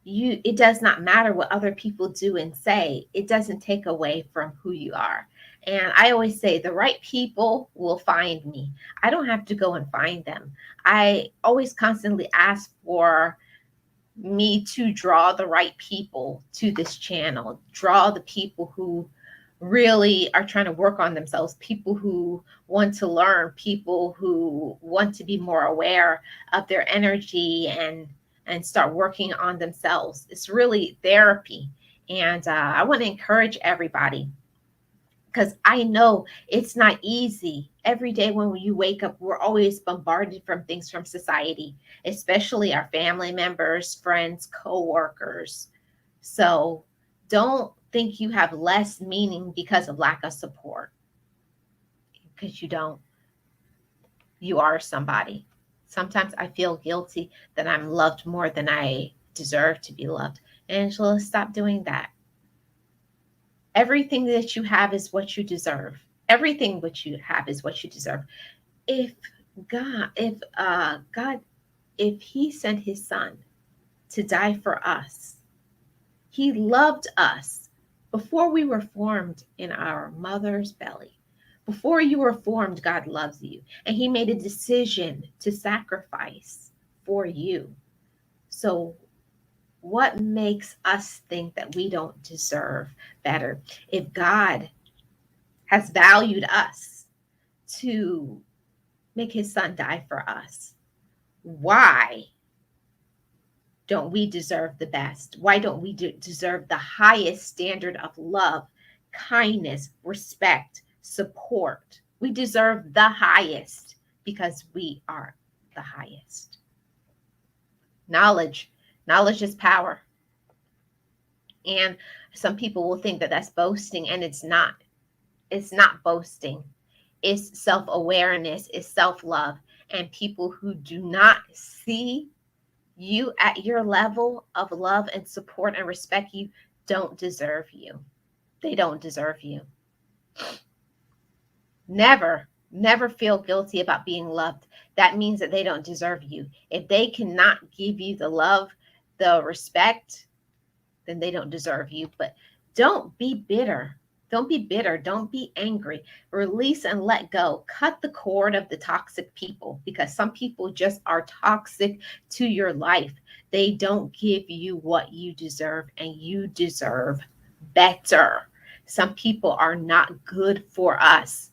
it does not matter what other people do and say. It doesn't take away from who you are. And I always say the right people will find me. I don't have to go and find them. I always constantly ask for me to draw the right people to this channel, draw the people who really are trying to work on themselves, people who want to learn, people who want to be more aware of their energy and start working on themselves. It's really therapy. And I want to encourage everybody, because I know it's not easy. Every day when you wake up, we're always bombarded from things from society, especially our family members, friends, co-workers. So don't think you have less meaning because of lack of support, because you don't. You are somebody. Sometimes I feel guilty that I'm loved more than I deserve to be loved. Angela, stop doing that. Everything that you have is what you deserve. Everything what you have is what you deserve. If he sent his son to die for us, he loved us Before we were formed in our mother's belly, before you were formed, God loves you. And he made a decision to sacrifice for you. So what makes us think that we don't deserve better? If God has valued us to make his son die for us, why don't we deserve the best? Why don't we deserve the highest standard of love, kindness, respect, support? We deserve the highest because we are the highest. Knowledge. Knowledge is power. And some people will think that that's boasting, and it's not. It's not boasting. It's self-awareness, it's self-love. And people who do not see you at your level of love and support and respect you don't deserve you. They don't deserve you. Never feel guilty about being loved. That means that they don't deserve you. If they cannot give you the love, the respect, then they don't deserve you. But don't be bitter. Don't be bitter. Don't be angry. Release and let go. Cut the cord of the toxic people, because some people just are toxic to your life. They don't give you what you deserve, and you deserve better. Some people are not good for us.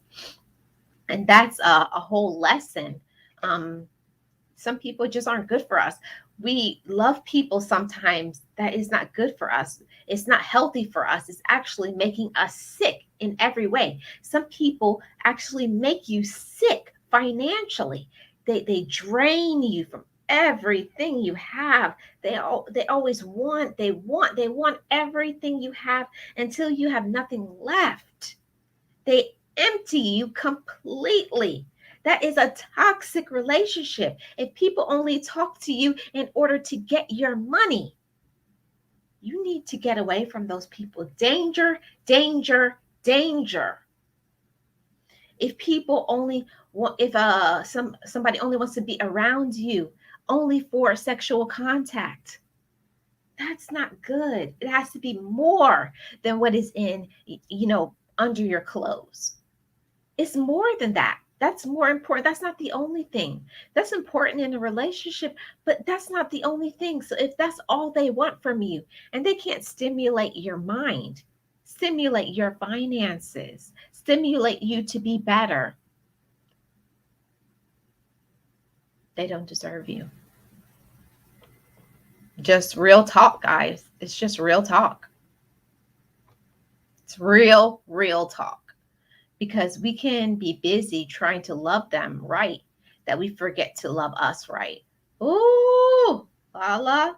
And that's a whole lesson. Some people just aren't good for us. We love people sometimes that is not good for us. It's not healthy for us. It's actually making us sick in every way. Some people actually make you sick financially. They drain you from everything you have. They always want everything you have until you have nothing left. They empty you completely. That is a toxic relationship. If people only talk to you in order to get your money, you need to get away from those people. Danger, danger, danger. If people only want, if somebody only wants to be around you only for sexual contact, that's not good. It has to be more than what is in, under your clothes. It's more than that. That's more important. That's not the only thing. That's important in a relationship, but that's not the only thing. So if that's all they want from you, and they can't stimulate your mind, stimulate your finances, stimulate you to be better, they don't deserve you. Just real talk, guys. It's just real talk. It's real talk. Because we can be busy trying to love them right, that we forget to love us right. Ooh, Lala,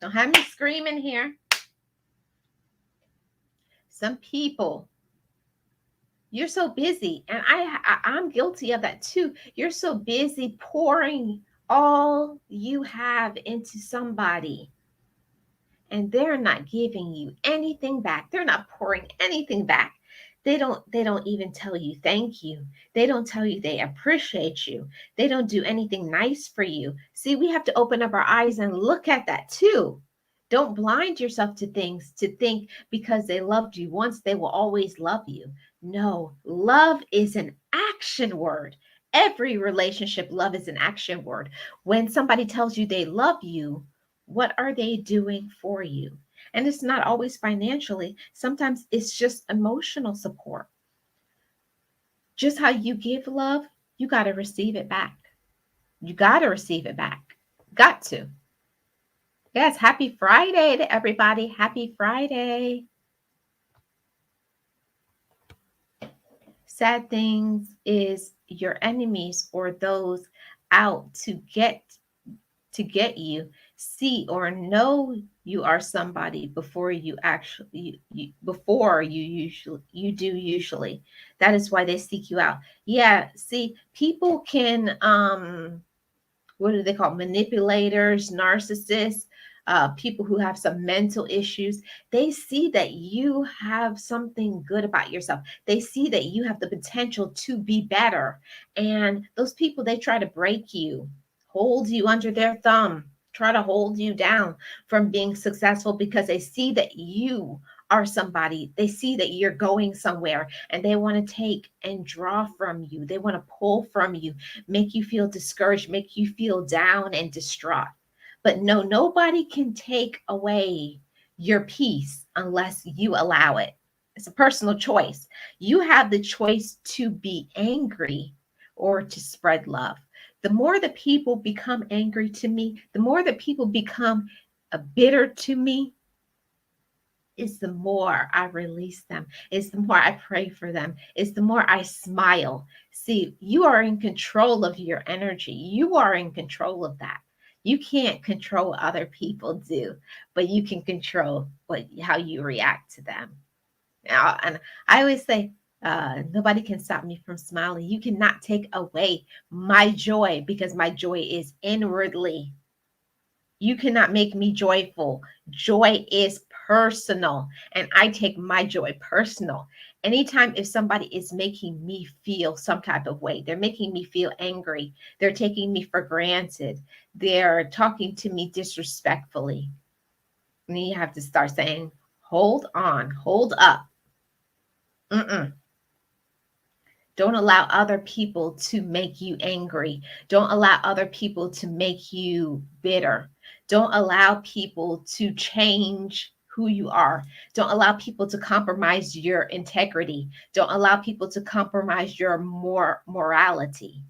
don't have me screaming here. Some people, you're so busy, and I'm guilty of that too. You're so busy pouring all you have into somebody, and they're not giving you anything back. They're not pouring anything back. They don't even tell you thank you. They don't tell you they appreciate you. They don't do anything nice for you. See, we have to open up our eyes and look at that too. Don't blind yourself to things to think because they loved you once, they will always love you. No, love is an action word. Every relationship, love is an action word. When somebody tells you they love you, what are they doing for you? And it's not always financially. Sometimes it's just emotional support. Just how you give love, you got to receive it back. You got to receive it back. Got to. Yes, happy Friday to everybody. Happy Friday. Sad things is your enemies or those out to get you see or know you are somebody before you actually usually. That is why they seek you out. Yeah, see, people can what do they call manipulators, narcissists, people who have some mental issues. They see that you have something good about yourself. They see that you have the potential to be better, and those people, they try to break you, hold you under their thumb, try to hold you down from being successful because they see that you are somebody, they see that you're going somewhere and they want to take and draw from you. They want to pull from you, make you feel discouraged, make you feel down and distraught. But no, nobody can take away your peace unless you allow it. It's a personal choice. You have the choice to be angry or to spread love. The more that people become angry to me, the more that people become bitter to me, is the more I release them, is the more I pray for them, is the more I smile. See, you are in control of your energy. You are in control of that. You can't control what other people do, but you can control how you react to them. Now, and I always say, nobody can stop me from smiling. You cannot take away my joy because my joy is inwardly. You cannot make me joyful. Joy is personal, and I take my joy personal. Anytime if somebody is making me feel some type of way, they're making me feel angry, they're taking me for granted, they're talking to me disrespectfully, and you have to start saying, hold on, hold up. Mm-mm. Don't allow other people to make you angry. Don't allow other people to make you bitter. Don't allow people to change who you are. Don't allow people to compromise your integrity. Don't allow people to compromise your morality.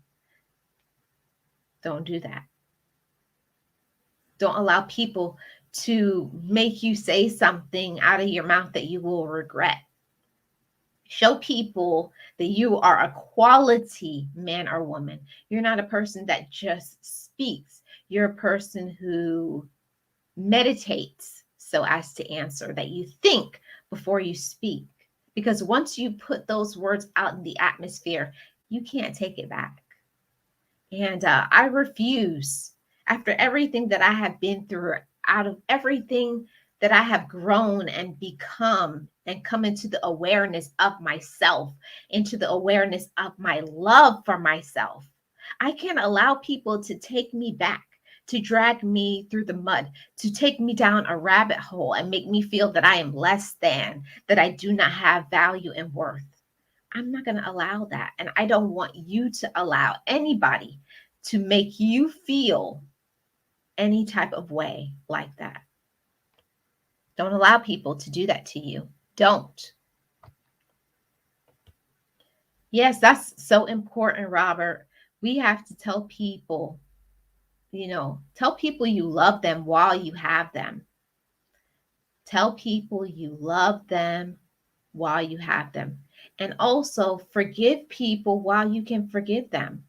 Don't do that. Don't allow people to make you say something out of your mouth that you will regret. Show people that you are a quality man or woman. You're not a person that just speaks. You're a person who meditates so as to answer, that you think before you speak. Because once you put those words out in the atmosphere, you can't take it back. And I refuse, after everything that I have been through, out of everything that I have grown and become and come into the awareness of myself, into the awareness of my love for myself, I can't allow people to take me back, to drag me through the mud, to take me down a rabbit hole and make me feel that I am less than, that I do not have value and worth. I'm not going to allow that. And I don't want you to allow anybody to make you feel any type of way like that. Don't allow people to do that to you. Don't. Yes, that's so important, Robert. We have to tell people, tell people you love them while you have them. Tell people you love them while you have them. And also forgive people while you can forgive them.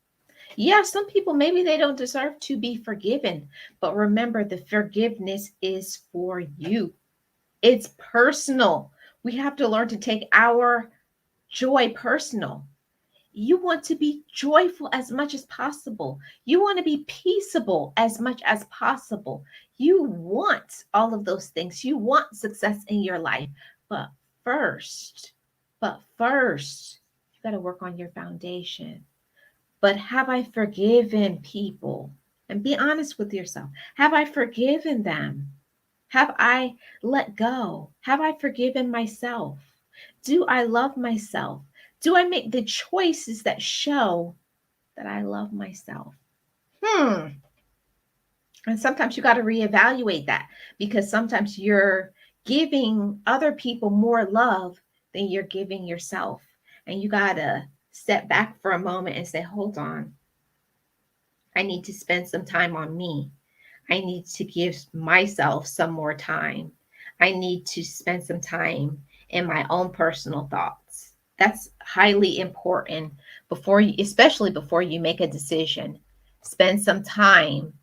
Yeah, some people, maybe they don't deserve to be forgiven, but remember, the forgiveness is for you. It's personal. We have to learn to take our joy personal. You want to be joyful as much as possible. You want to be peaceable as much as possible. You want all of those things. You want success in your life. But first, you got to work on your foundation. But have I forgiven people? And be honest with yourself. Have I forgiven them? Have I let go? Have I forgiven myself? Do I love myself? Do I make the choices that show that I love myself? And sometimes you got to reevaluate that, because sometimes you're giving other people more love than you're giving yourself. And you got to step back for a moment and say, hold on. I need to spend some time on me. I need to give myself some more time. I need to spend some time in my own personal thoughts. That's highly important especially before you make a decision. Spend some time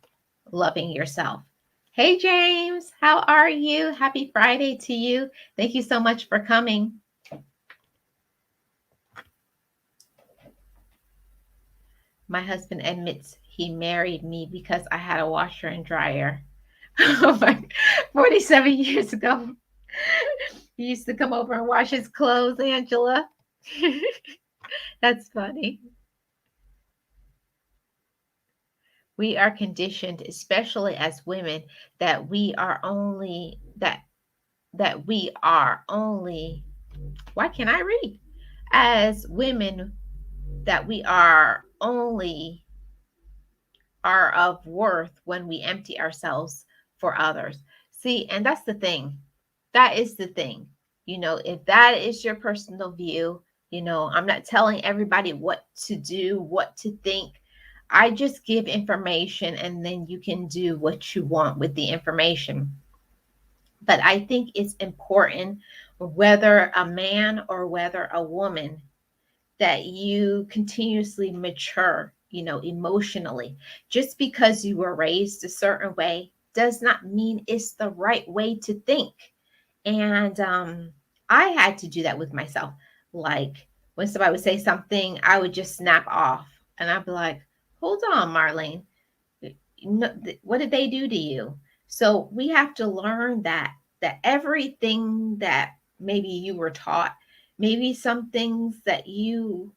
loving yourself. Hey, James, how are you? Happy Friday to you. Thank you so much for coming. My husband admits he married me because I had a washer and dryer. 47 years ago. He used to come over and wash his clothes, Angela. That's funny. We are conditioned, especially as women, that we are only that that we are only, why can't I read? As women, that we are only are of worth when we empty ourselves for others. See, and that's the thing. That is the thing. If that is your personal view, I'm not telling everybody what to do, what to think. I just give information and then you can do what you want with the information. But I think it's important, whether a man or whether a woman, that you continuously mature, emotionally. Just because you were raised a certain way does not mean it's the right way to think. And I had to do that with myself. Like when somebody would say something, I would just snap off and I'd be like, hold on, Marlene. What did they do to you? So we have to learn that everything that maybe you were taught, maybe some things that you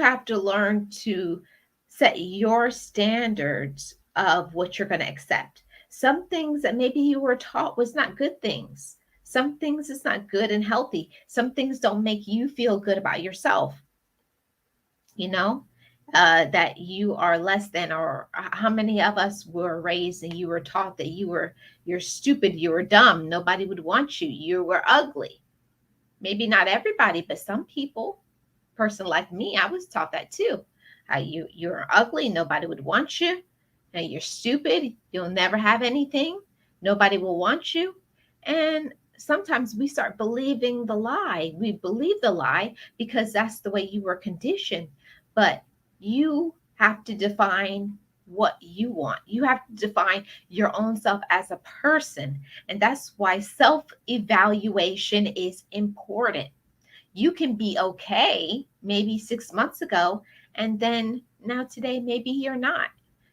have to learn to set your standards of what you're going to accept. Some things that maybe you were taught was not good things. Some things is not good and healthy. Some things don't make you feel good about yourself, you know, that you are less than, or how many of us were raised and you were taught that you're stupid, you were dumb, nobody would want you, you were ugly. Maybe not everybody, but some people. Person like me, I was taught that too. You're ugly, nobody would want you. And you're stupid, you'll never have anything. Nobody will want you. And sometimes we start believing the lie. We believe the lie because that's the way you were conditioned. But you have to define what you want. You have to define your own self as a person. And that's why self evaluation is important. You can be okay maybe 6 months ago, and then now today, maybe you're not.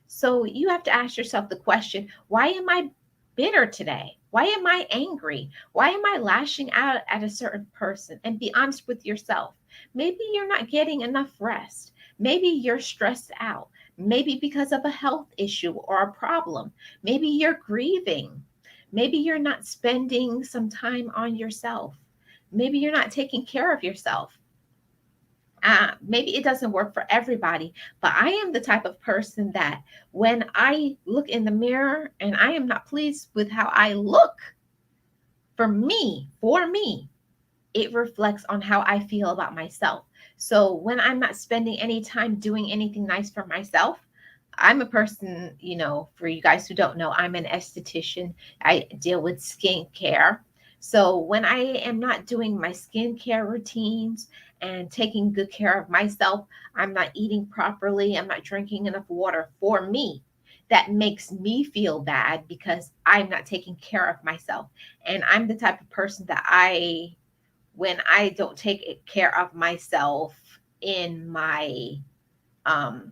So you have to ask yourself the question, why am I bitter today? Why am I angry? Why am I lashing out at a certain person? And be honest with yourself. Maybe you're not getting enough rest. Maybe you're stressed out. Maybe because of a health issue or a problem. Maybe you're grieving. Maybe you're not spending some time on yourself. Maybe you're not taking care of yourself. Maybe it doesn't work for everybody, but I am the type of person that when I look in the mirror and I am not pleased with how I look, for me, it reflects on how I feel about myself. So when I'm not spending any time doing anything nice for myself, I'm a person, for you guys who don't know, I'm an esthetician. I deal with skincare. So when I am not doing my skincare routines and taking good care of myself, I'm not eating properly, I'm not drinking enough water for me. That makes me feel bad because I'm not taking care of myself. And I'm the type of person that when I don't take care of myself in my um,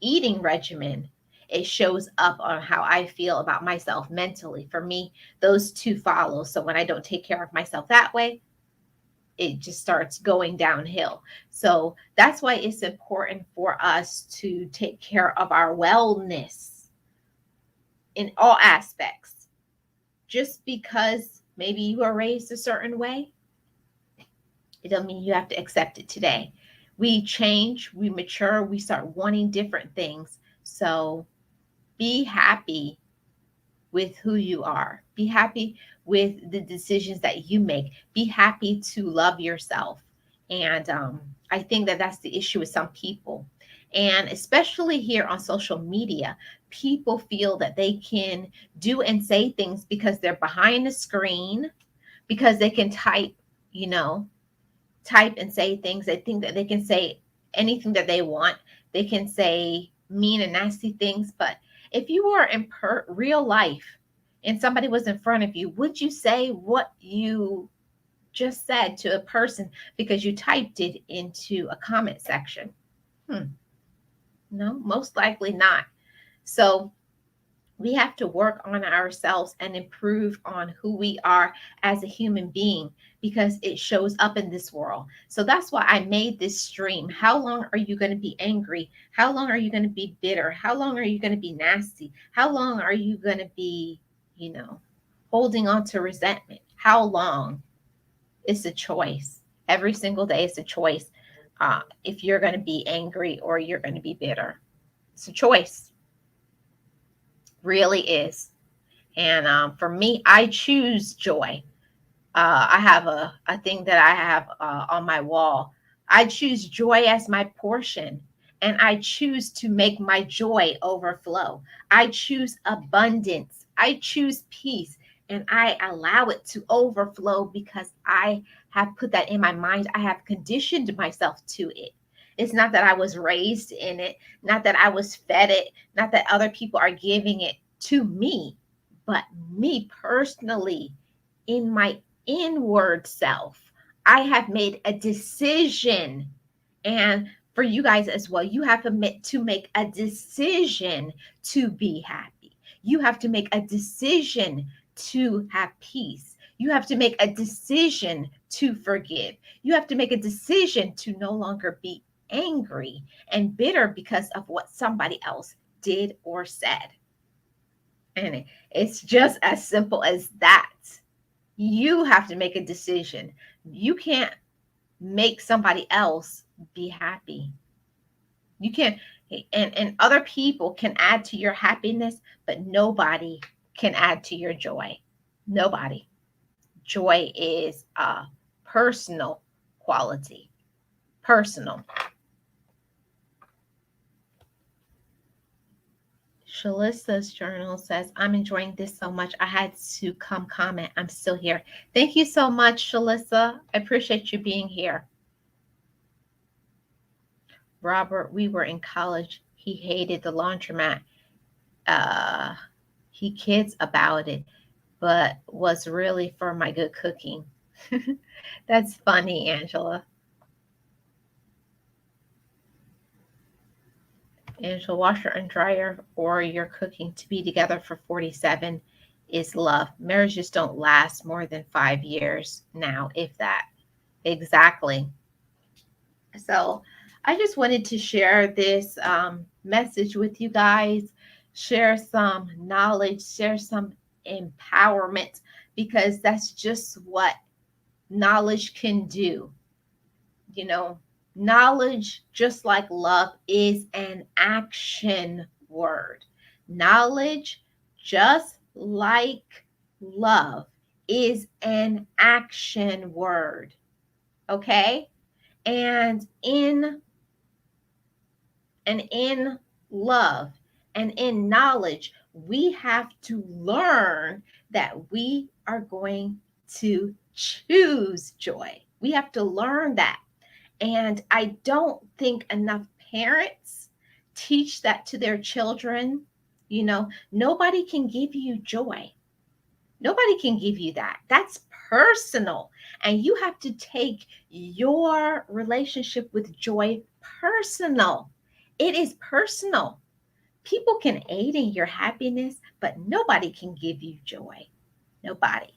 eating regimen, it shows up on how I feel about myself mentally. For me, those two follow. So when I don't take care of myself that way, it just starts going downhill. So that's why it's important for us to take care of our wellness in all aspects. Just because maybe you were raised a certain way, it doesn't mean you have to accept it today. We change, we mature, we start wanting different things. So be happy with who you are. Be happy with the decisions that you make. Be happy to love yourself. And I think that that's the issue with some people. And especially here on social media, people feel that they can do and say things because they're behind the screen, because they can you know, type and say things. They think that they can say anything that they want. They can say mean and nasty things. But if you were in real life and somebody was in front of you, would you say what you just said to a person because you typed it into a comment section? No, most likely not. So we have to work on ourselves and improve on who we are as a human being because it shows up in this world. So that's why I made this stream. How long are you going to be angry? How long are you going to be bitter? How long are you going to be nasty? How long are you going to be, you know, holding on to resentment. How long? It's a choice. Every single day it's a choice. If you're going to be angry or you're going to be bitter, it's a choice. Really is. And for me, I choose joy. I have a thing that I have on my wall. I choose joy as my portion, and I choose to make my joy overflow. I choose abundance. I choose peace, and I allow it to overflow because I have put that in my mind. I have conditioned myself to it. It's not that I was raised in it, not that I was fed it, not that other people are giving it to me, but me personally, in my inward self, I have made a decision. And for you guys as well, you have to make a decision to be happy. You have to make a decision to have peace. You have to make a decision to forgive. You have to make a decision to no longer be angry and bitter because of what somebody else did or said. And it's just as simple as that. You have to make a decision. You can't make somebody else be happy. You can't, and other people can add to your happiness, but nobody can add to your joy. Nobody. Joy is a personal quality. Personal. Shalisa's journal says, I'm enjoying this so much. I had to come comment. I'm still here. Thank you so much, Shalisa. I appreciate you being here. Robert, we were in college. He hated the laundromat. He kids about it, but was really for my good cooking. That's funny, Angela. Angela, washer and dryer or your cooking to be together for 47 is love. Marriages don't last more than 5 years now, if that. Exactly. So I just wanted to share this message with you guys, share some knowledge, share some empowerment, because that's just what knowledge can do. You know, knowledge, just like love, is an action word. Knowledge, just like love, is an action word. Okay? And in love and in knowledge, we have to learn that we are going to choose joy. We have to learn that. And I don't think enough parents teach that to their children. You know, nobody can give you joy. Nobody can give you that. That's personal. And you have to take your relationship with joy personal. It is personal. People can aid in your happiness, but nobody can give you joy. Nobody.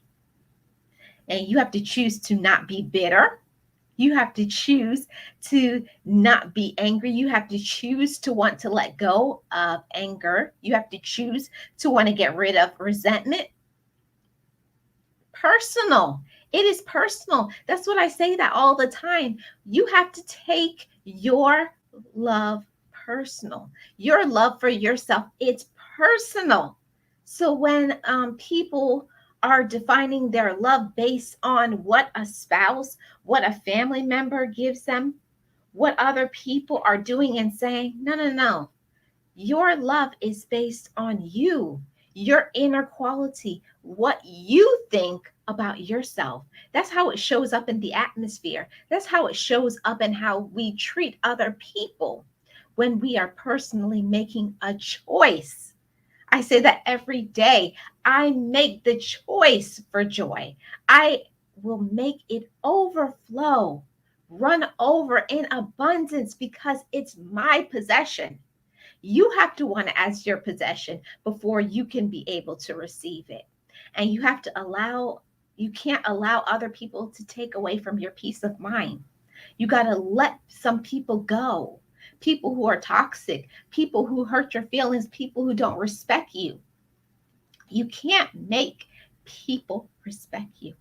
And you have to choose to not be bitter. You have to choose to not be angry. You have to choose to want to let go of anger. You have to choose to want to get rid of resentment. Personal. It is personal. That's what I say that all the time. You have to take your love personal. Your love for yourself, it's personal. So when people are defining their love based on what a spouse, what a family member gives them, what other people are doing and saying, no, no, no. Your love is based on you, your inner quality, what you think about yourself. That's how it shows up in the atmosphere. That's how it shows up in how we treat other people when we are personally making a choice. I say that every day. I make the choice for joy. I will make it overflow, run over in abundance because it's my possession. You have to want it as your possession before you can be able to receive it. And you can't allow other people to take away from your peace of mind. You got to let some people go. People who are toxic, people who hurt your feelings, people who don't respect you. You can't make people respect you.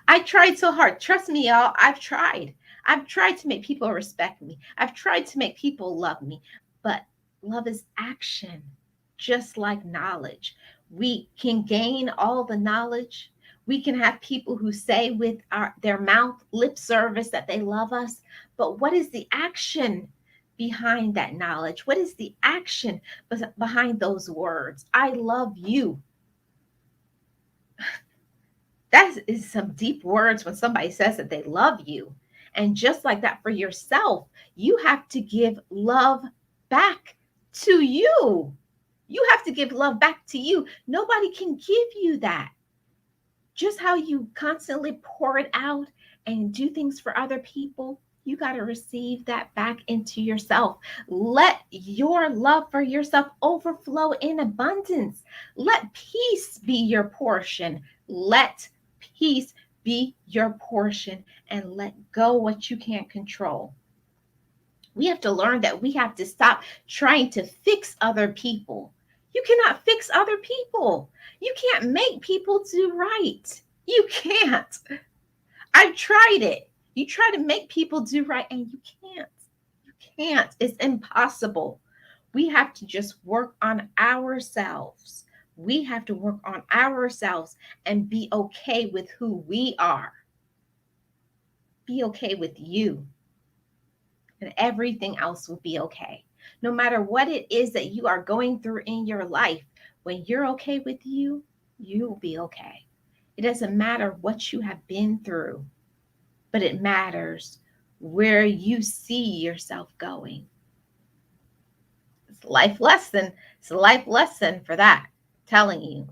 I tried so hard. Trust me, y'all. I've tried. I've tried to make people respect me. I've tried to make people love me. But love is action, just like knowledge. We can gain all the knowledge. We can have people who say with their mouth, lip service, that they love us. But what is the action behind that knowledge? What is the action behind those words? I love you. That is some deep words when somebody says that they love you. And just like that for yourself, you have to give love back to you. You have to give love back to you. Nobody can give you that. Just how you constantly pour it out and do things for other people, you got to receive that back into yourself. Let your love for yourself overflow in abundance. Let peace be your portion. Let peace be your portion, and let go what you can't control. We have to learn that we have to stop trying to fix other people. You cannot fix other people. You can't make people do right. You can't. I've tried it. You try to make people do right and you can't. You can't. It's impossible. We have to just work on ourselves. We have to work on ourselves and be okay with who we are. Be okay with you, and everything else will be okay. No matter what it is that you are going through in your life, when you're okay with you, you'll be okay. It doesn't matter what you have been through, but it matters where you see yourself going. It's a life lesson. It's a life lesson for that. I'm telling you.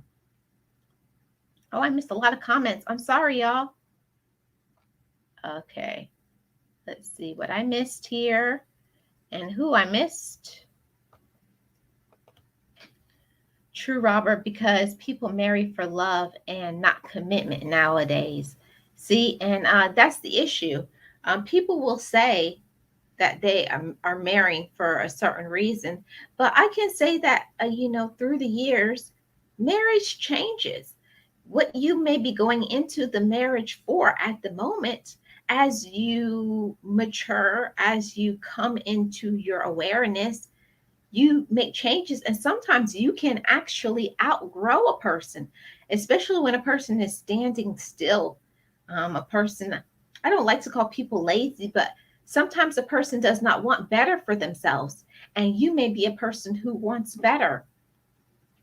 Oh, I missed a lot of comments. I'm sorry, y'all. Okay. Let's see what I missed here and who I missed. True, Robert, because people marry for love and not commitment nowadays. See, and that's the issue. People will say that they are marrying for a certain reason, but I can say that, through the years, marriage changes. What you may be going into the marriage for at the moment, as you mature, as you come into your awareness, you make changes, and sometimes you can actually outgrow a person, especially when a person is standing still. A person, I don't like to call people lazy, but sometimes a person does not want better for themselves, and you may be a person who wants better.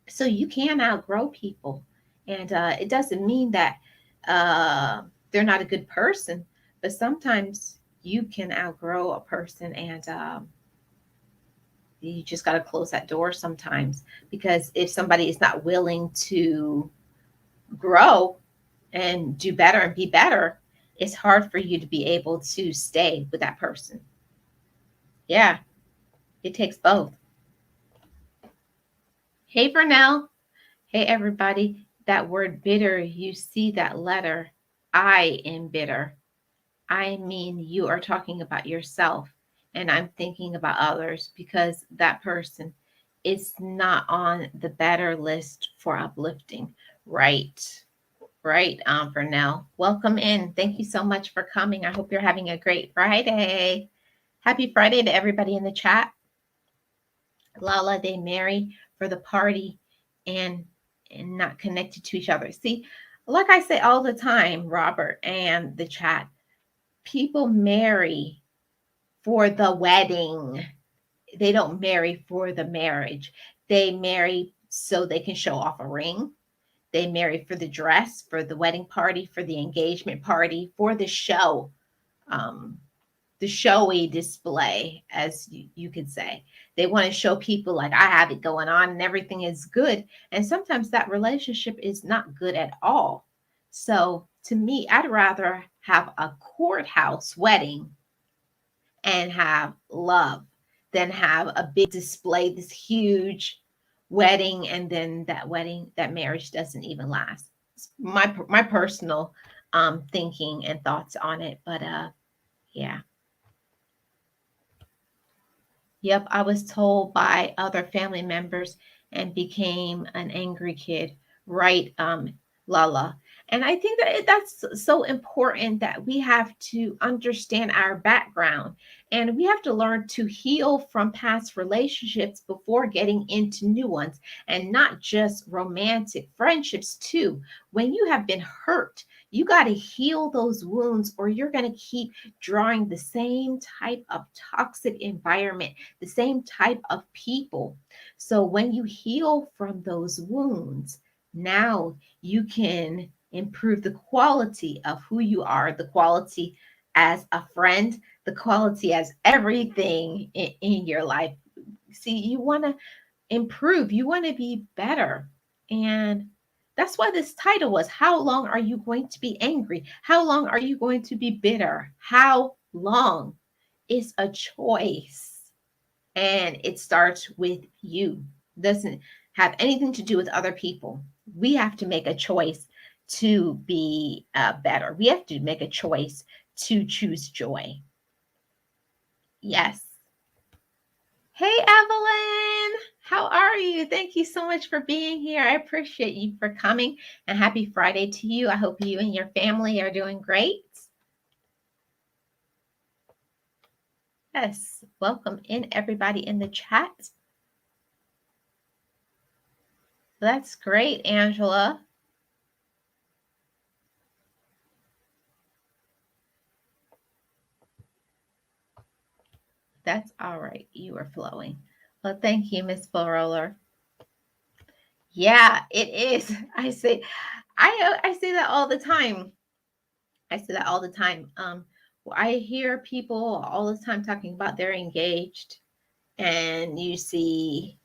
So you can outgrow people, and it doesn't mean that they're not a good person, but sometimes you can outgrow a person, and you just got to close that door sometimes, because if somebody is not willing to grow and do better and be better, it's hard for you to be able to stay with that person. Yeah, it takes both. Hey, Vernell. Hey, everybody. That word bitter, you see that letter. I am bitter. I mean, you are talking about yourself, and I'm thinking about others, because that person is not on the better list for uplifting. Right. Right, Vernell. Welcome in. Thank you so much for coming. I hope you're having a great Friday. Happy Friday to everybody in the chat. Lala, they marry for the party and not connected to each other. See, like I say all the time, Robert, and the chat, people marry for the wedding. They don't marry for the marriage. They marry so they can show off a ring. They marry for the dress, for the wedding party, for the engagement party, for the show, the showy display, as you could say. They want to show people like, I have it going on and everything is good. And sometimes that relationship is not good at all. So to me, I'd rather have a courthouse wedding and have love than have a big display, this huge wedding, and then that marriage doesn't even last. It's my personal thinking and thoughts on it. But yeah. Yep, I was told by other family members and became an angry kid. Right. Lala. And I think that that's so important that we have to understand our background and we have to learn to heal from past relationships before getting into new ones and not just romantic friendships, too. When you have been hurt, you got to heal those wounds or you're going to keep drawing the same type of toxic environment, the same type of people. So when you heal from those wounds, now you can improve the quality of who you are, the quality as a friend, the quality as everything in your life. See, you want to improve, you want to be better. And that's why this title was How Long Are You Going to Be Angry? How long are you going to be bitter? How long? It's a choice. And it starts with you. Doesn't have anything to do with other people. We have to make a choice to be better. We have to make a choice to choose joy. Yes. Hey, Evelyn. How are you? Thank you so much for being here. I appreciate you for coming and happy Friday to you. I hope you and your family are doing great. Yes. Welcome in everybody in the chat. That's great, Angela. That's all right. You are flowing. Well, thank you, Miss Full Roller. Yeah, it is. I say that all the time. I say that all the time. I hear people all the time talking about they're engaged, and you see,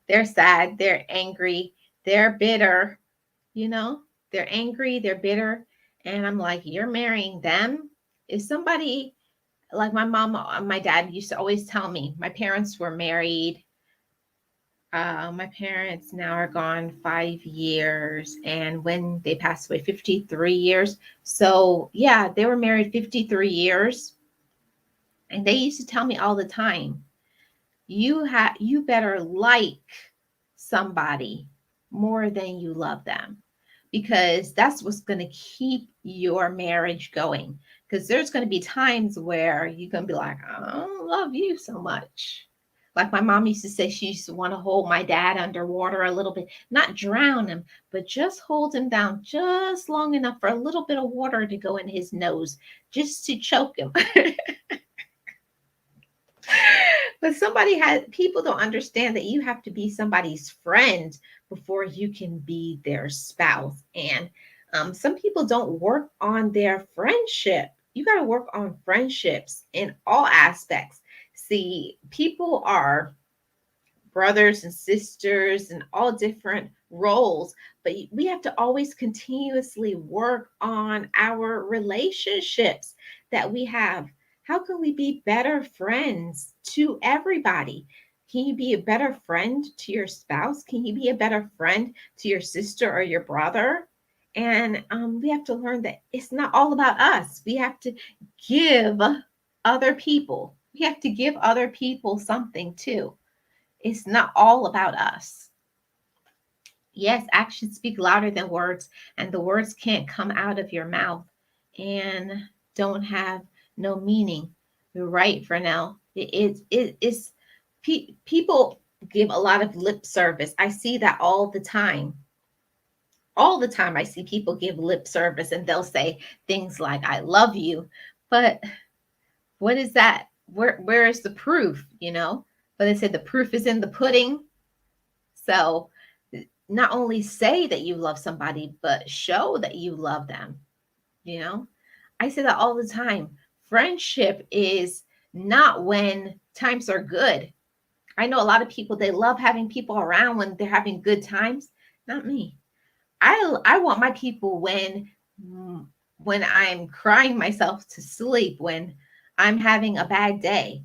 they're sad, they're angry, they're bitter. You know, they're angry, they're bitter, and I'm like, you're marrying them. If somebody like my mom, my dad used to always tell me, my parents were married. My parents now are gone 5 years, and when they passed away, 53 years. So, yeah, they were married 53 years. And they used to tell me all the time, you better like somebody more than you love them because that's what's going to keep your marriage going. Because there's going to be times where you're going to be like, I don't love you so much. Like my mom used to say, she used to want to hold my dad underwater a little bit, not drown him, but just hold him down just long enough for a little bit of water to go in his nose, just to choke him. But people don't understand that you have to be somebody's friend before you can be their spouse. And some people don't work on their friendship. You got to work on friendships in all aspects. See, people are brothers and sisters and all different roles, but we have to always continuously work on our relationships that we have. How can we be better friends to everybody? Can you be a better friend to your spouse? Can you be a better friend to your sister or your brother? And we have to learn that it's not all about us. We have to give other people. We have to give other people something too. It's not all about us. Yes, actions speak louder than words, and the words can't come out of your mouth and don't have no meaning. You're right, Vernell. It's people give a lot of lip service. I see that all the time. All the time, I see people give lip service and they'll say things like, I love you. But what is that? Where is the proof? But they said the proof is in the pudding. So not only say that you love somebody, but show that you love them. I say that all the time. Friendship is not when times are good. I know a lot of people, they love having people around when they're having good times. Not me. I want my people when I'm crying myself to sleep, when I'm having a bad day.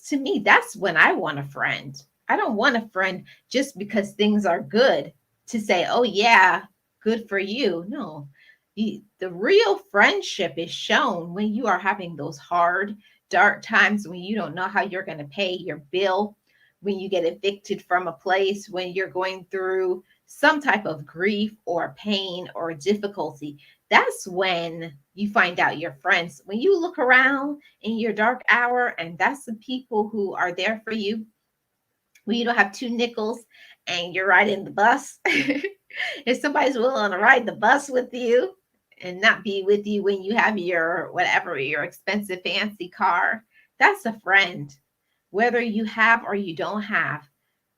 To me, that's when I want a friend. I don't want a friend just because things are good to say, oh, yeah, good for you. No, the real friendship is shown when you are having those hard, dark times when you don't know how you're going to pay your bill, when you get evicted from a place, when you're going through some type of grief or pain or difficulty, that's when you find out your friends. When you look around in your dark hour, and that's the people who are there for you when you don't have two nickels and you're riding the bus. If somebody's willing to ride the bus with you and not be with you when you have your whatever, your expensive fancy car, that's a friend. Whether you have or you don't have,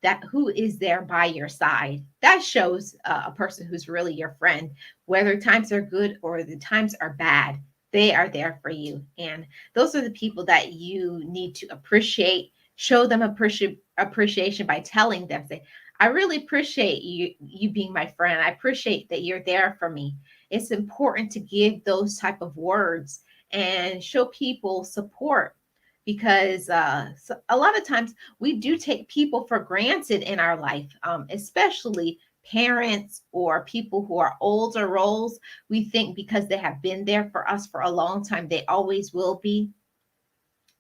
that who is there by your side, that shows a person who's really your friend. Whether times are good or the times are bad, they are there for you. And those are the people that you need to appreciate. Show them appreciation by telling them, say, I really appreciate you being my friend. I appreciate that you're there for me. It's important to give those type of words and show people support, because so a lot of times we do take people for granted in our life, especially parents or people who are older roles. We think because they have been there for us for a long time, they always will be.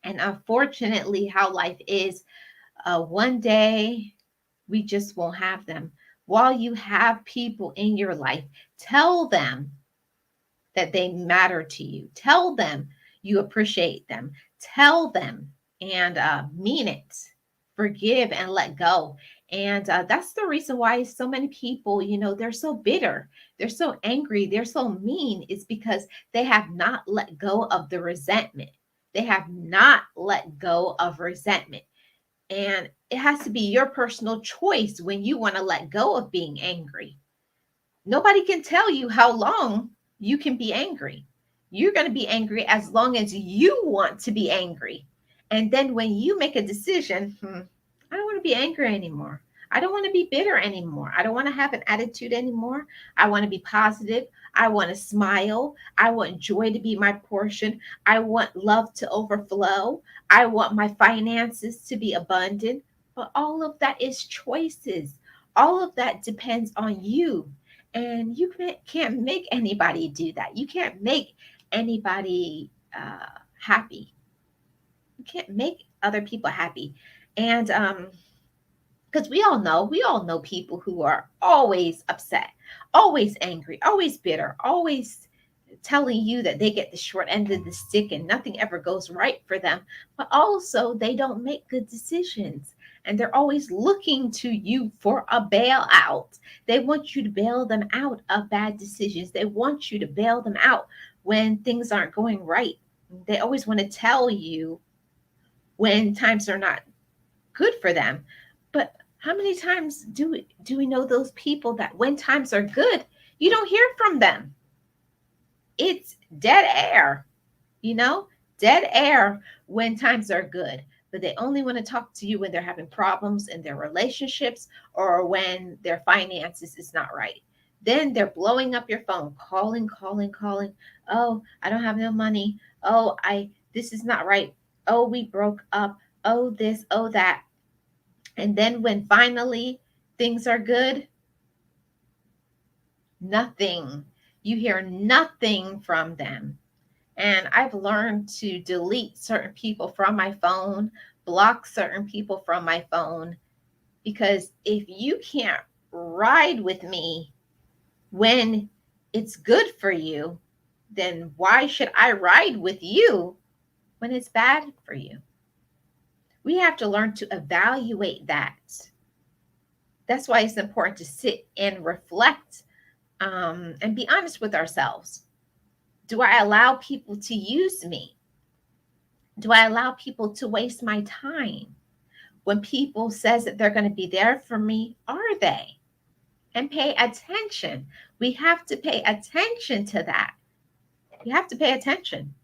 And unfortunately, how life is, one day we just won't have them. While you have people in your life, tell them that they matter to you. Tell them you appreciate them. Tell them and mean it. Forgive and let go. And that's the reason why so many people, they're so bitter, they're so angry, they're so mean, is because they have not let go of the resentment. They have not let go of resentment. And it has to be your personal choice when you want to let go of being angry. Nobody can tell you how long you can be angry. You're going to be angry as long as you want to be angry. And then when you make a decision, I don't want to be angry anymore. I don't want to be bitter anymore. I don't want to have an attitude anymore. I want to be positive. I want to smile. I want joy to be my portion. I want love to overflow. I want my finances to be abundant. But all of that is choices. All of that depends on you. And you can't make anybody do that. You can't make anybody happy. You can't make other people happy. And because we all know people who are always upset, always angry, always bitter, always telling you that they get the short end of the stick and nothing ever goes right for them. But also, they don't make good decisions. And they're always looking to you for a bailout. They want you to bail them out of bad decisions. They want you to bail them out when things aren't going right. They always want to tell you when times are not good for them. But how many times do we know those people that when times are good, you don't hear from them? It's dead air, dead air when times are good. But they only want to talk to you when they're having problems in their relationships or when their finances is not right. Then they're blowing up your phone, calling. Oh, I don't have no money. Oh, this is not right. Oh, we broke up. Oh, this, oh, that. And then when finally things are good, nothing. You hear nothing from them. And I've learned to delete certain people from my phone, block certain people from my phone, because if you can't ride with me when it's good for you, then why should I ride with you when it's bad for you? We have to learn to evaluate that. That's why it's important to sit and reflect and be honest with ourselves. Do I allow people to use me? Do I allow people to waste my time? When people says that they're going to be there for me, are they? And pay attention. We have to pay attention to that. You have to pay attention.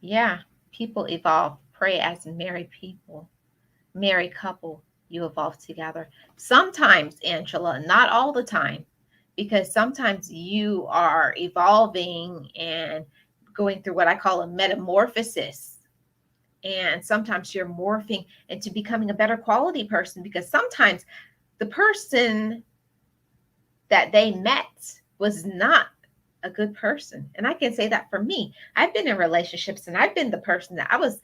Yeah, people evolve. Pray as married people, married couple, you evolve together. Sometimes, Angela, not all the time, because sometimes you are evolving and going through what I call a metamorphosis. And sometimes you're morphing into becoming a better quality person, because sometimes the person that they met was not a good person. And I can say that for me. I've been in relationships and I've been the person that I was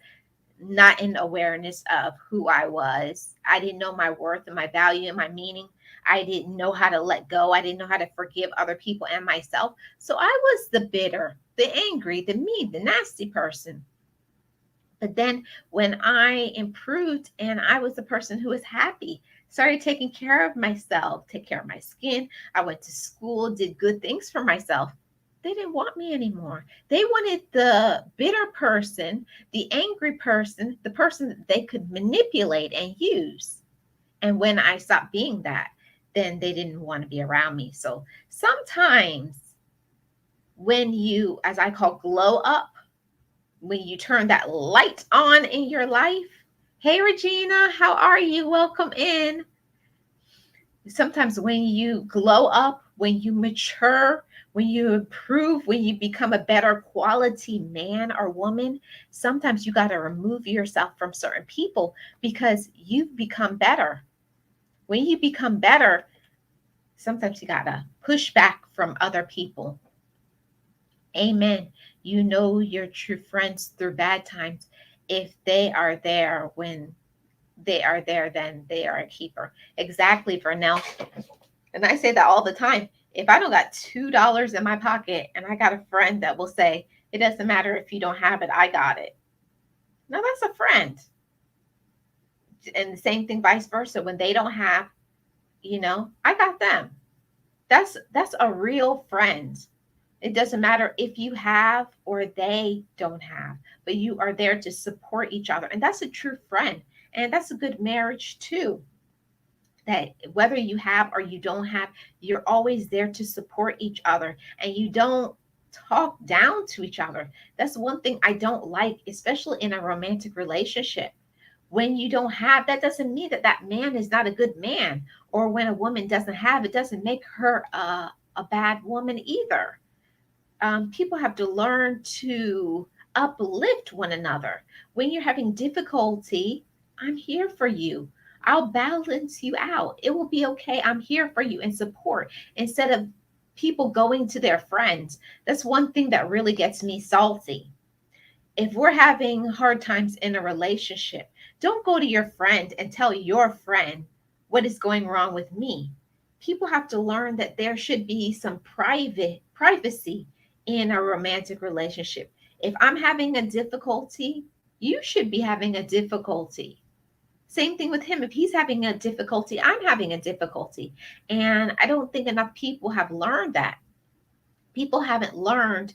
not in awareness of who I was. I didn't know my worth and my value and my meaning. I didn't know how to let go. I didn't know how to forgive other people and myself. So I was the bitter, the angry, the mean, the nasty person. But then when I improved and I was the person who was happy, started taking care of myself, take care of my skin, I went to school, did good things for myself. They didn't want me anymore. They wanted the bitter person, the angry person, the person that they could manipulate and use. And when I stopped being that, then they didn't want to be around me. So sometimes when you, as I call, glow up, when you turn that light on in your life. Hey, Regina, how are you? Welcome in. Sometimes when you glow up, when you mature, when you improve, when you become a better quality man or woman, sometimes you got to remove yourself from certain people because you've become better. When you become better, sometimes you got to push back from other people. Amen. You know your true friends through bad times. If they are there when they are there, then they are a keeper. Exactly, Vernell. And I say that all the time. If I don't got $2 in my pocket and I got a friend that will say, it doesn't matter if you don't have it, I got it. Now that's a friend. And the same thing vice versa. When they don't have, I got them. That's a real friend. It doesn't matter if you have or they don't have, but you are there to support each other. And that's a true friend. And that's a good marriage too. That whether you have or you don't have, you're always there to support each other and you don't talk down to each other. That's one thing I don't like, especially in a romantic relationship. When you don't have, that doesn't mean that that man is not a good man. Or when a woman doesn't have, it doesn't make her a bad woman either. People have to learn to uplift one another. When you're having difficulty, I'm here for you. I'll balance you out. It will be okay. I'm here for you and support instead of people going to their friends. That's one thing that really gets me salty. If we're having hard times in a relationship, don't go to your friend and tell your friend what is going wrong with me. People have to learn that there should be some privacy in a romantic relationship. If I'm having a difficulty, you should be having a difficulty. Same thing with him. If he's having a difficulty, I'm having a difficulty. And I don't think enough people have learned that. People haven't learned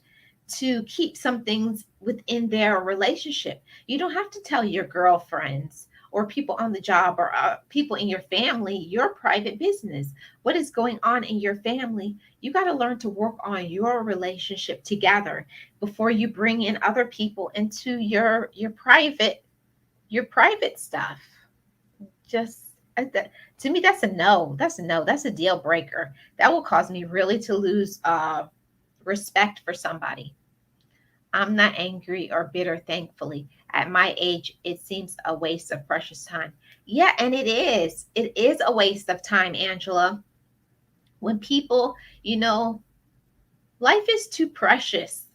to keep some things within their relationship. You don't have to tell your girlfriends or people on the job or people in your family your private business. What is going on in your family? You got to learn to work on your relationship together before you bring in other people into your private stuff. Just to me, that's a no. That's a no. That's a deal breaker. That will cause me really to lose respect for somebody. I'm not angry or bitter, thankfully. At my age, it seems a waste of precious time. Yeah, and it is. It is a waste of time, Angela. When people, life is too precious.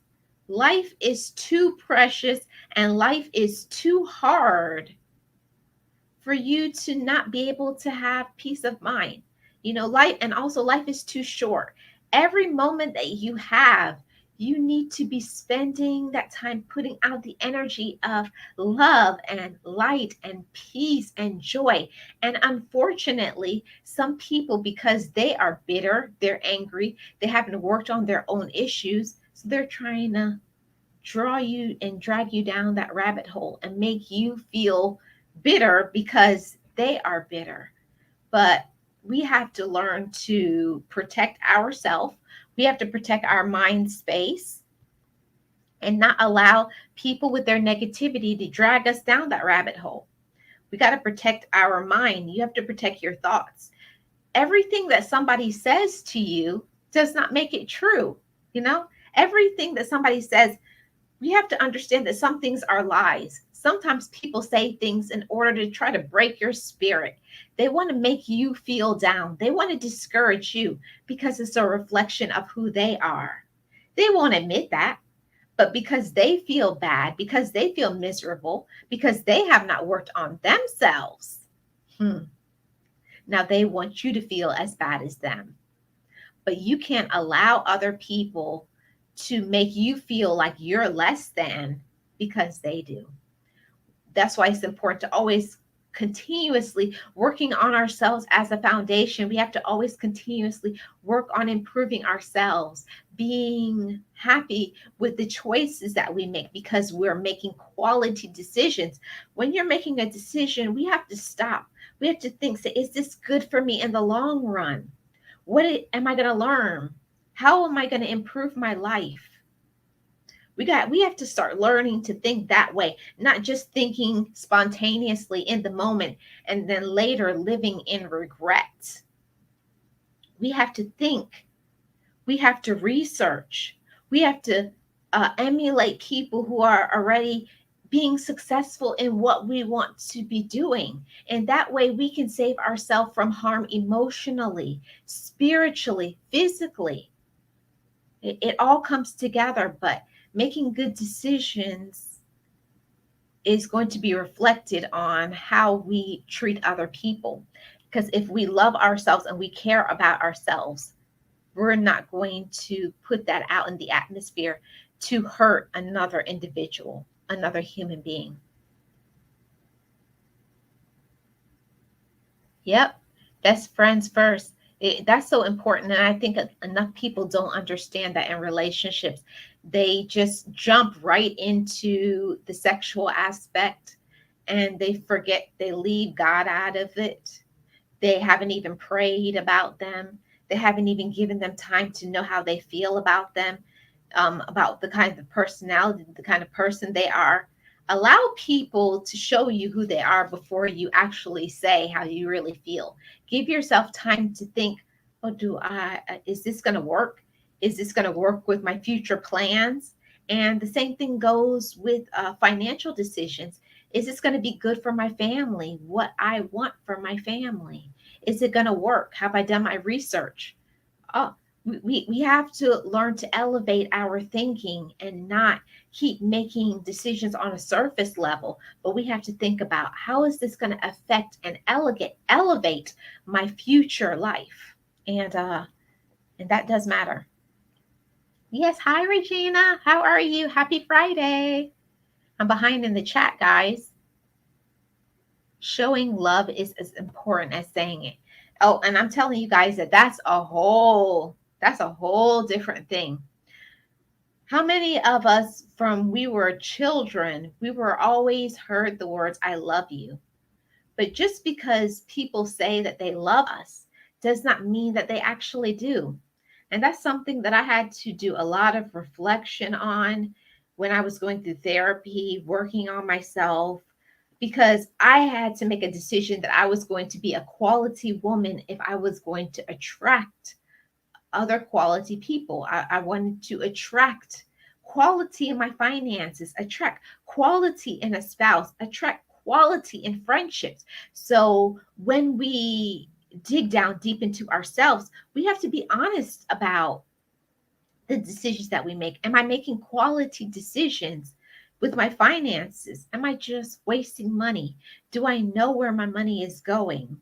Life is too precious and life is too hard for you to not be able to have peace of mind. Life, and also life is too short. Every moment that you have, you need to be spending that time putting out the energy of love and light and peace and joy. And unfortunately, some people, because they are bitter, they're angry, they haven't worked on their own issues, so they're trying to draw you and drag you down that rabbit hole and make you feel bitter because they are bitter. But we have to learn to protect ourselves. We have to protect our mind space and not allow people with their negativity to drag us down that rabbit hole. We got to protect our mind. You have to protect your thoughts. Everything that somebody says to you does not make it true. Everything that somebody says, we have to understand that some things are lies. Sometimes people say things in order to try to break your spirit. They want to make you feel down. They want to discourage you because it's a reflection of who they are. They won't admit that, But because they feel bad, because they feel miserable, because they have not worked on themselves, now they want you to feel as bad as them. But you can't allow other people to make you feel like you're less than because they do. That's why it's important to always continuously working on ourselves as a foundation. We have to always continuously work on improving ourselves, being happy with the choices that we make because we're making quality decisions. When you're making a decision, we have to stop. We have to think, say, is this good for me in the long run? What am I going to learn? How am I going to improve my life? We have to start learning to think that way, not just thinking spontaneously in the moment and then later living in regret. We have to think. We have to research. We have to emulate people who are already being successful in what we want to be doing. And that way we can save ourselves from harm emotionally, spiritually, physically. It all comes together, but making good decisions is going to be reflected on how we treat other people. Because if we love ourselves and we care about ourselves, we're not going to put that out in the atmosphere to hurt another individual, another human being. Yep, best friends first. That's so important. And I think enough people don't understand that in relationships. They just jump right into the sexual aspect and they forget, they leave God out of it. They haven't even prayed about them. They haven't even given them time to know how they feel about them, about the kind of personality, the kind of person they are. Allow people to show you who they are before you actually say how you really feel. Give yourself time to think, oh, is this going to work? Is this going to work with my future plans? And the same thing goes with financial decisions. Is this going to be good for my family? What I want for my family? Is it going to work? Have I done my research? Oh, we have to learn to elevate our thinking and not keep making decisions on a surface level, but we have to think about how is this going to affect and elevate my future life. And that does matter. Yes, hi Regina. How are you? Happy Friday. I'm behind in the chat, guys. Showing love is as important as saying it. Oh, and I'm telling you guys that that's a whole different thing. How many of us from we were children, we were always heard the words, I love you. But just because people say that they love us does not mean that they actually do. And that's something that I had to do a lot of reflection on when I was going through therapy, working on myself, because I had to make a decision that I was going to be a quality woman if I was going to attract other quality people. I wanted to attract quality in my finances, attract quality in a spouse, attract quality in friendships. So when we dig down deep into ourselves, we have to be honest about the decisions that we make. Am I making quality decisions with my finances? Am I just wasting money? Do I know where my money is going?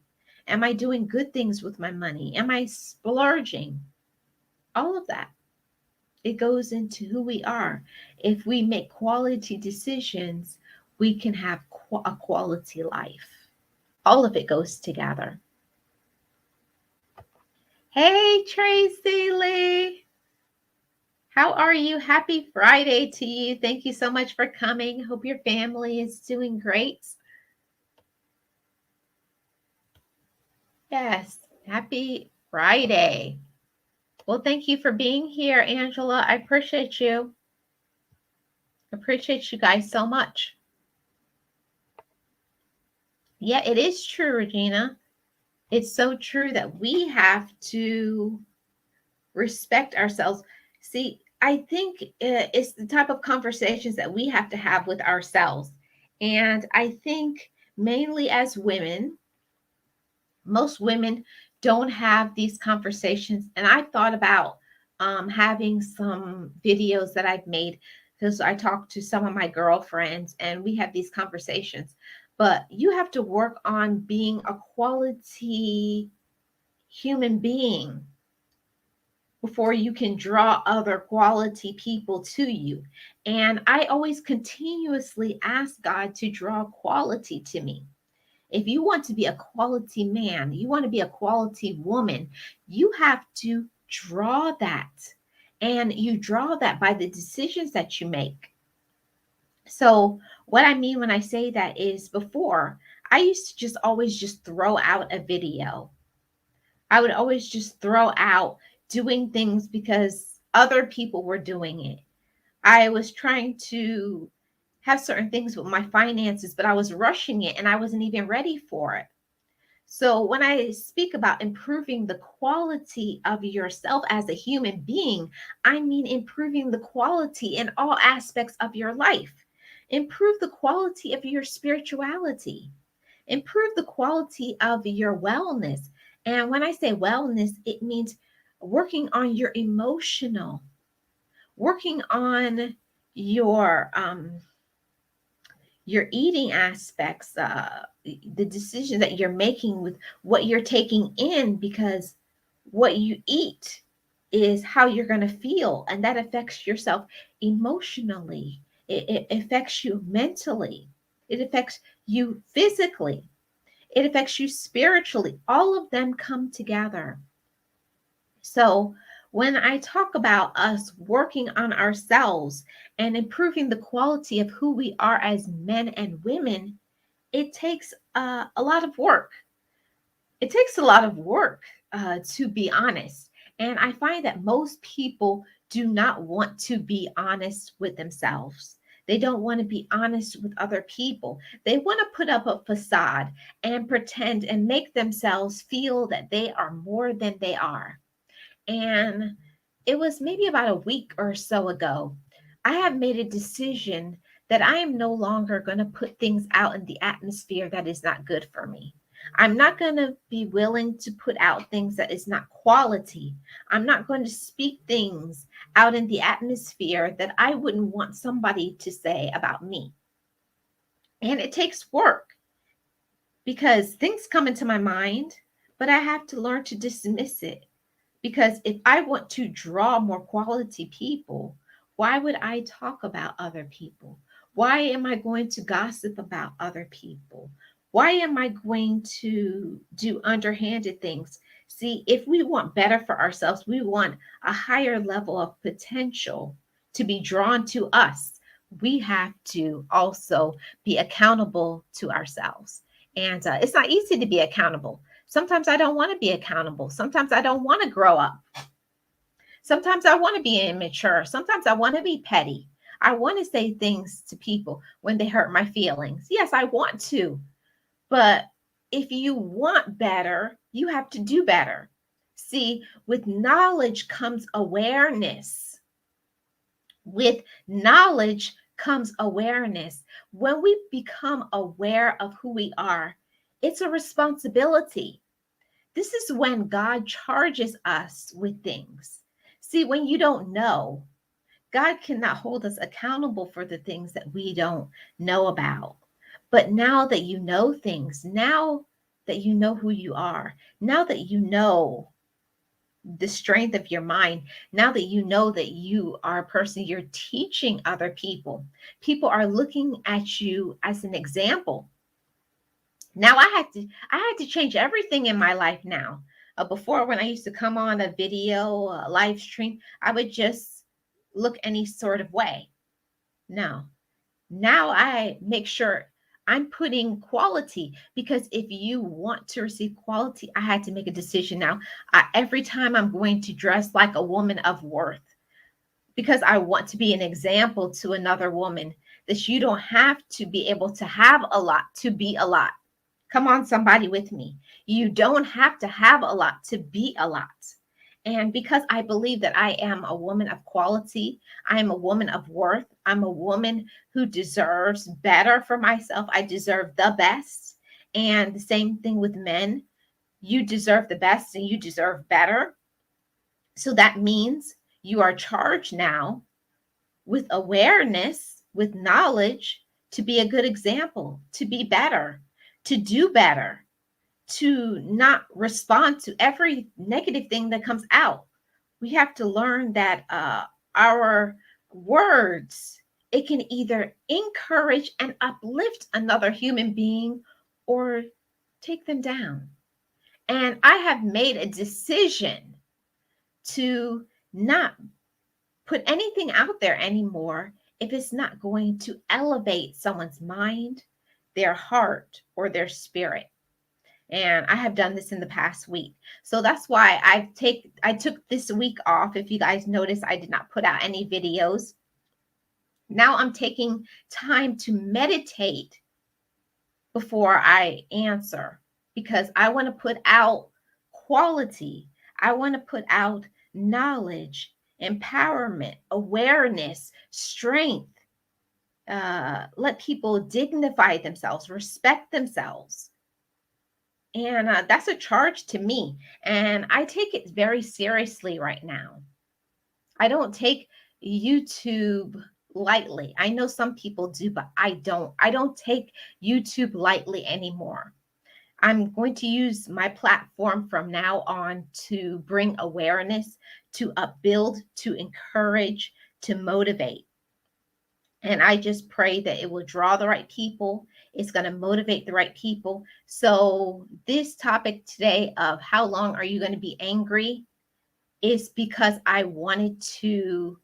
Am I doing good things with my money? Am I splurging? All of that. It goes into who we are. If we make quality decisions, we can have a quality life. All of it goes together. Hey, Tracy Lee. How are you? Happy Friday to you. Thank you so much for coming. Hope your family is doing great. Yes, happy Friday. Well, thank you for being here, Angela. I appreciate you. Appreciate you guys so much. Yeah, it is true, Regina. It's so true that we have to respect ourselves. See, I think it's the type of conversations that we have to have with ourselves. And I think mainly as women, most women don't have these conversations. And I thought about having some videos that I've made because I talk to some of my girlfriends and we have these conversations. But you have to work on being a quality human being before you can draw other quality people to you. And I always continuously ask God to draw quality to me. If you want to be a quality man, you want to be a quality woman, you have to draw that. And you draw that by the decisions that you make. So, what I mean when I say that is before, I used to just always just throw out a video. I would always just throw out doing things because other people were doing it. I was trying to have certain things with my finances, but I was rushing it and I wasn't even ready for it. So, when I speak about improving the quality of yourself as a human being, I mean improving the quality in all aspects of your life. Improve the quality of your spirituality. Improve the quality of your wellness. And when I say wellness, it means working on your emotional, working on your your eating aspects, the decision that you're making with what you're taking in, because what you eat is how you're going to feel, and that affects yourself emotionally. It affects you mentally. It affects you physically. It affects you spiritually. All of them come together. So, when I talk about us working on ourselves and improving the quality of who we are as men and women, it takes a lot of work. It takes a lot of work, to be honest. And I find that most people do not want to be honest with themselves. They don't want to be honest with other people. They want to put up a facade and pretend and make themselves feel that they are more than they are. And it was maybe about a week or so ago, I have made a decision that I am no longer going to put things out in the atmosphere that is not good for me. I'm not going to be willing to put out things that is not quality. I'm not going to speak things out in the atmosphere that I wouldn't want somebody to say about me. And it takes work because things come into my mind, but I have to learn to dismiss it. Because if I want to draw more quality people, why would I talk about other people? Why am I going to gossip about other people? Why am I going to do underhanded things? See, if we want better for ourselves, we want a higher level of potential to be drawn to us. We have to also be accountable to ourselves. And it's not easy to be accountable. Sometimes I don't want to be accountable. Sometimes I don't want to grow up. Sometimes I want to be immature. Sometimes I want to be petty. I want to say things to people when they hurt my feelings. Yes, I want to. But if you want better, you have to do better. See, with knowledge comes awareness. With knowledge comes awareness. When we become aware of who we are, it's a responsibility. This is when God charges us with things. See, when you don't know, God cannot hold us accountable for the things that we don't know about. But now that you know things, now that you know who you are, now that you know the strength of your mind, now that you know that you are a person, you're teaching other people. People are looking at you as an example. Now I had to change everything in my life now. Before, when I used to come on a video, a live stream, I would just look any sort of way. No. Now I make sure I'm putting quality, because if you want to receive quality, I had to make a decision now. Every time I'm going to dress like a woman of worth, because I want to be an example to another woman that you don't have to be able to have a lot to be a lot. Come on, somebody with me. You don't have to have a lot to be a lot. And because I believe that I am a woman of quality, I am a woman of worth, I'm a woman who deserves better for myself. I deserve the best. And the same thing with men. You deserve the best and you deserve better. So that means you are charged now with awareness, with knowledge, to be a good example, to be better, to do better, to not respond to every negative thing that comes out. We have to learn that our words, it can either encourage and uplift another human being or take them down. And I have made a decision to not put anything out there anymore if it's not going to elevate someone's mind, their heart, or their spirit. And I have done this in the past week. So that's why I took this week off. If you guys notice, I did not put out any videos. Now I'm taking time to meditate before I answer, because I want to put out quality. I want to put out knowledge, empowerment, awareness, strength. Let people dignify themselves, respect themselves. And that's a charge to me. And I take it very seriously right now. I don't take YouTube lightly. I know some people do, but I don't. I don't take YouTube lightly anymore. I'm going to use my platform from now on to bring awareness, to upbuild, to encourage, to motivate. And I just pray that it will draw the right people. It's going to motivate the right people. So this topic today of how long are you going to be angry is because I wanted to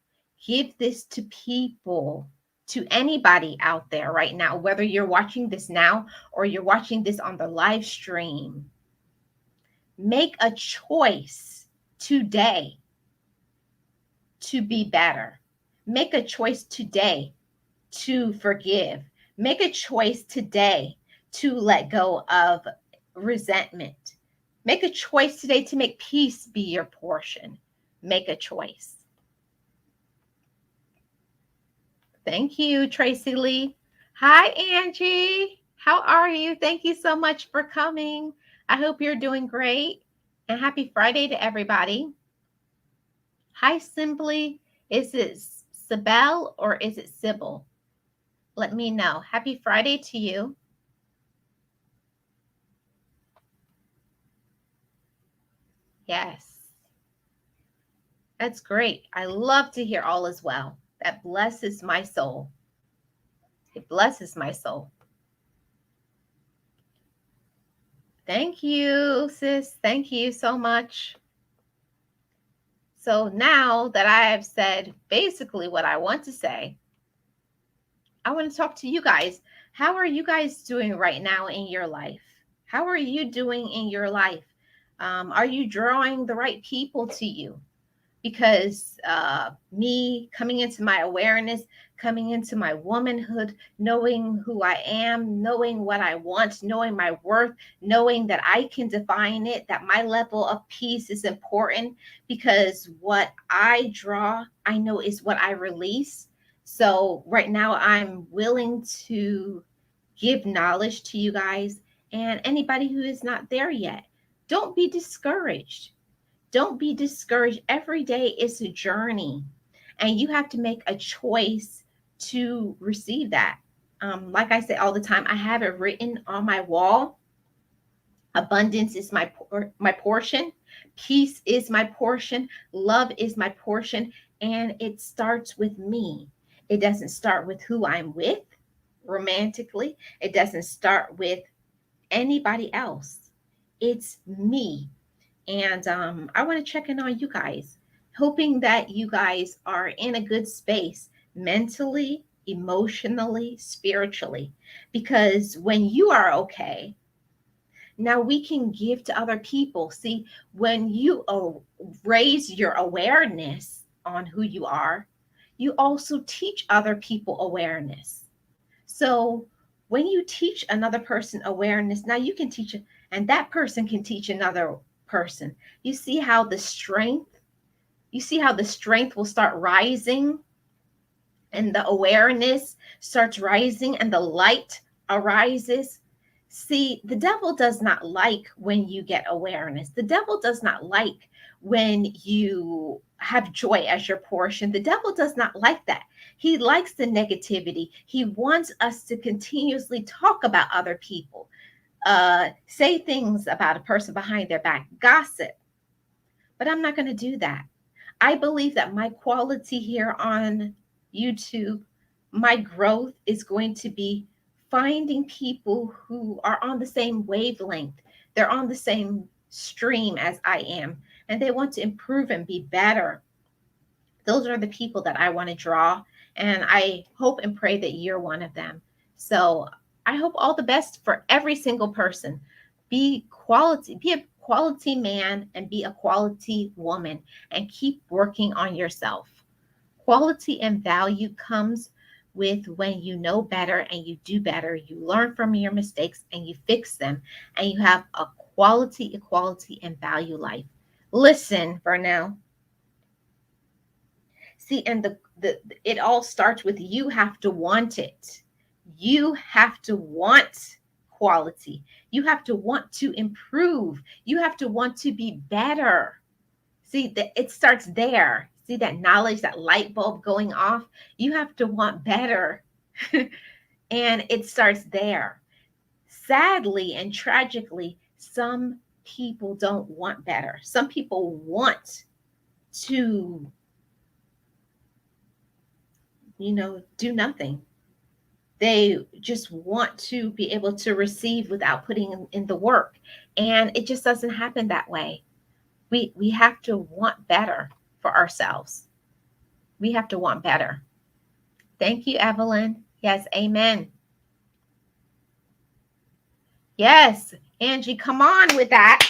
give this to people, to anybody out there right now, whether you're watching this now or you're watching this on the live stream. Make a choice today to be better. Make a choice today to forgive. Make a choice today to let go of resentment. Make a choice today to make peace be your portion. Make a choice. Thank you, Tracy Lee. Hi, Angie. How are you? Thank you so much for coming. I hope you're doing great. And happy Friday to everybody. Hi, Simply. Is it Sibel or is it Sybil? Let me know. Happy Friday to you. Yes. That's great. I love to hear all is well. That blesses my soul. It blesses my soul. Thank you, sis. Thank you so much. So now that I have said basically what I want to say, I want to talk to you guys. How are you guys doing right now in your life? How are you doing in your life? Are you drawing the right people to you? Because me coming into my awareness, coming into my womanhood, knowing who I am, knowing what I want, knowing my worth, knowing that I can define it, that my level of peace is important, because what I draw, I know is what I release. So right now I'm willing to give knowledge to you guys and anybody who is not there yet. Don't be discouraged. Don't be discouraged. Every day is a journey, and you have to make a choice to receive that. Like I say all the time, I have it written on my wall. Abundance is my portion. Peace is my portion. Love is my portion. And it starts with me. It doesn't start with who I'm with romantically. It doesn't start with anybody else. It's me. And I want to check in on you guys, hoping that you guys are in a good space mentally, emotionally, spiritually, because when you are okay, now we can give to other people. See, when you raise your awareness on who you are, you also teach other people awareness. So when you teach another person awareness, now you can teach, and that person can teach another person. You see how the strength will start rising, and the awareness starts rising, and the light arises. See, the devil does not like when you get awareness. The devil does not like when you have joy as your portion. The devil does not like that. He likes the negativity. He wants us to continuously talk about other people, say things about a person behind their back, gossip. But I'm not going to do that. I believe that my quality here on YouTube, my growth is going to be finding people who are on the same wavelength. They're on the same stream as I am, and they want to improve and be better. Those are the people that I want to draw, and I hope and pray that you're one of them. So I hope all the best for every single person. Be a quality man and be a quality woman, and keep working on yourself. Quality and value comes with when you know better and you do better. You learn from your mistakes and you fix them, and you have a quality, equality, and value life. Listen, Vernell. See, and the it all starts with you have to want it. You have to want quality. You have to want to improve. You have to want to be better. See, that it starts there. See that knowledge, that light bulb going off? You have to want better. And it starts there. Sadly and tragically, some people don't want better. Some people want to, do nothing. They just want to be able to receive without putting in the work. And it just doesn't happen that way. We have to want better for ourselves. We have to want better. Thank you, Evelyn. Yes, amen. Yes, Angie, come on with that.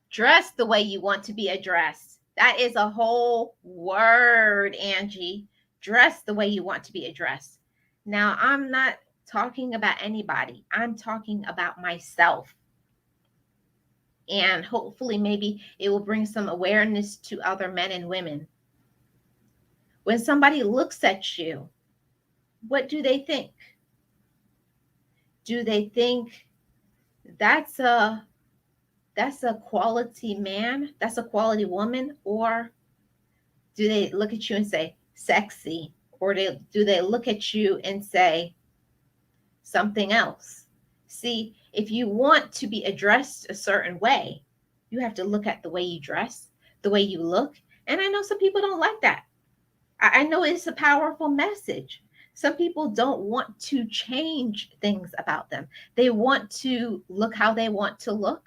Dress the way you want to be addressed. That is a whole word, Angie. Dress the way you want to be addressed. Now, I'm not talking about anybody. I'm talking about myself. And hopefully, maybe it will bring some awareness to other men and women. When somebody looks at you, what do they think? Do they think that's a quality man? That's a quality woman? Or do they look at you and say sexy? Or do they look at you and say something else? See, if you want to be addressed a certain way, you have to look at the way you dress, the way you look. And I know some people don't like that. I know it's a powerful message. Some people don't want to change things about them. They want to look how they want to look.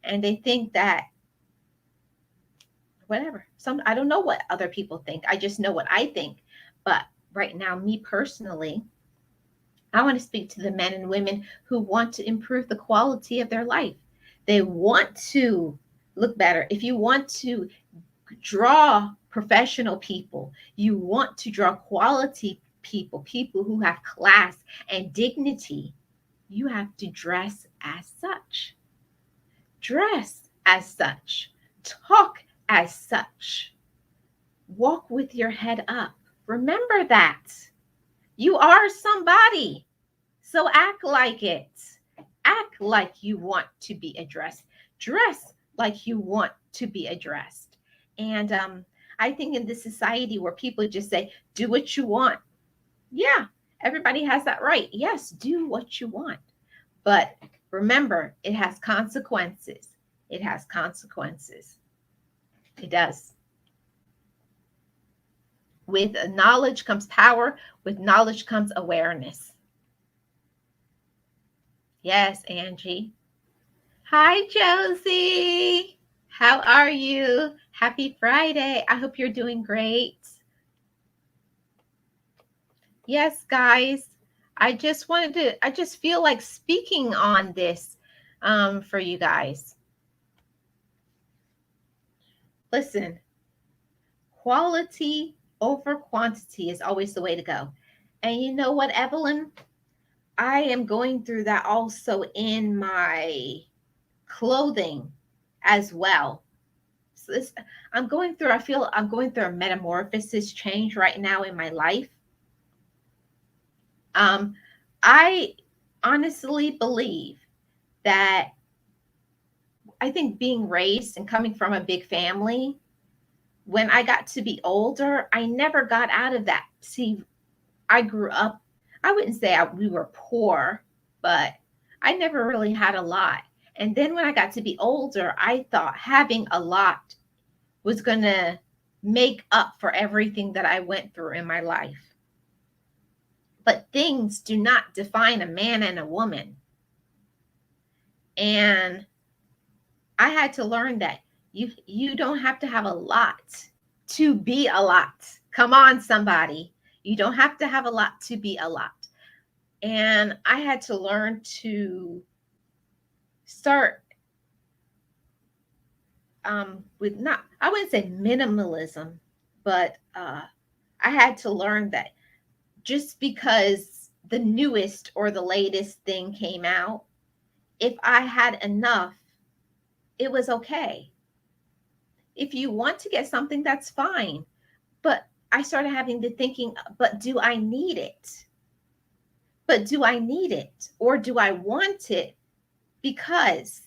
And they think that whatever. I don't know what other people think. I just know what I think. But right now, me personally, I want to speak to the men and women who want to improve the quality of their life. They want to look better. If you want to draw professional people, you want to draw quality people who have class and dignity, you have to dress as such. Dress as such. Talk as such. Walk with your head up. Remember that. You are somebody. So act like it. Act like you want to be addressed. Dress like you want to be addressed. And I think in this society where people just say, do what you want. Yeah, everybody has that right. Yes, do what you want. But remember, it has consequences. It has consequences. It does. With knowledge comes power. With knowledge comes awareness. Yes, Angie. Hi, Josie. How are you? Happy Friday. I hope you're doing great. Yes, guys. I just feel like speaking on this for you guys. Listen, quality over quantity is always the way to go. And you know what, Evelyn? I am going through that also in my clothing as well. So I feel I'm going through a metamorphosis change right now in my life. I honestly believe that I think being raised and coming from a big family, when I got to be older, I never got out of that See, I grew up, I wouldn't say we were poor, but I never really had a lot. And then when I got to be older, I thought having a lot was going to make up for everything that I went through in my life. But things do not define a man and a woman. And I had to learn that you don't have to have a lot to be a lot. Come on, somebody. You don't have to have a lot to be a lot. And I had to learn to start with, not, I wouldn't say minimalism, but I had to learn that just because the newest or the latest thing came out, if I had enough, it was okay. If you want to get something, that's fine. But I started having to thinking, but do I need it? But do I need it? Or do I want it? Because,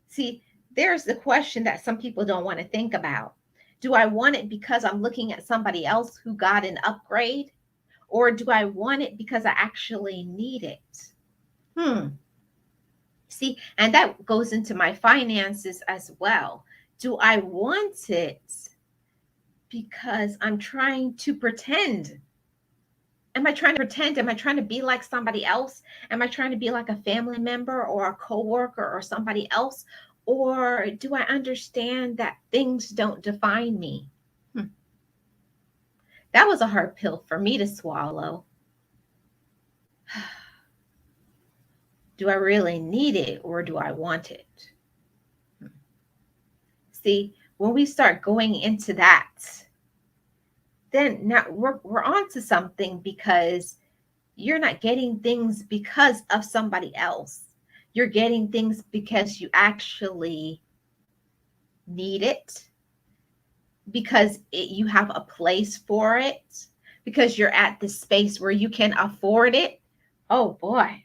see, there's the question that some people don't want to think about. Do I want it because I'm looking at somebody else who got an upgrade? Or do I want it because I actually need it? See, and that goes into my finances as well. Do I want it because I'm trying to pretend? Am I trying to pretend? Am I trying to be like somebody else? Am I trying to be like a family member or a coworker or somebody else? Or do I understand that things don't define me? That was a hard pill for me to swallow. Do I really need it or do I want it? See, when we start going into that, then now we're on to something, because you're not getting things because of somebody else. You're getting things because you actually need it, because you have a place for it, because you're at the space where you can afford it. Oh boy,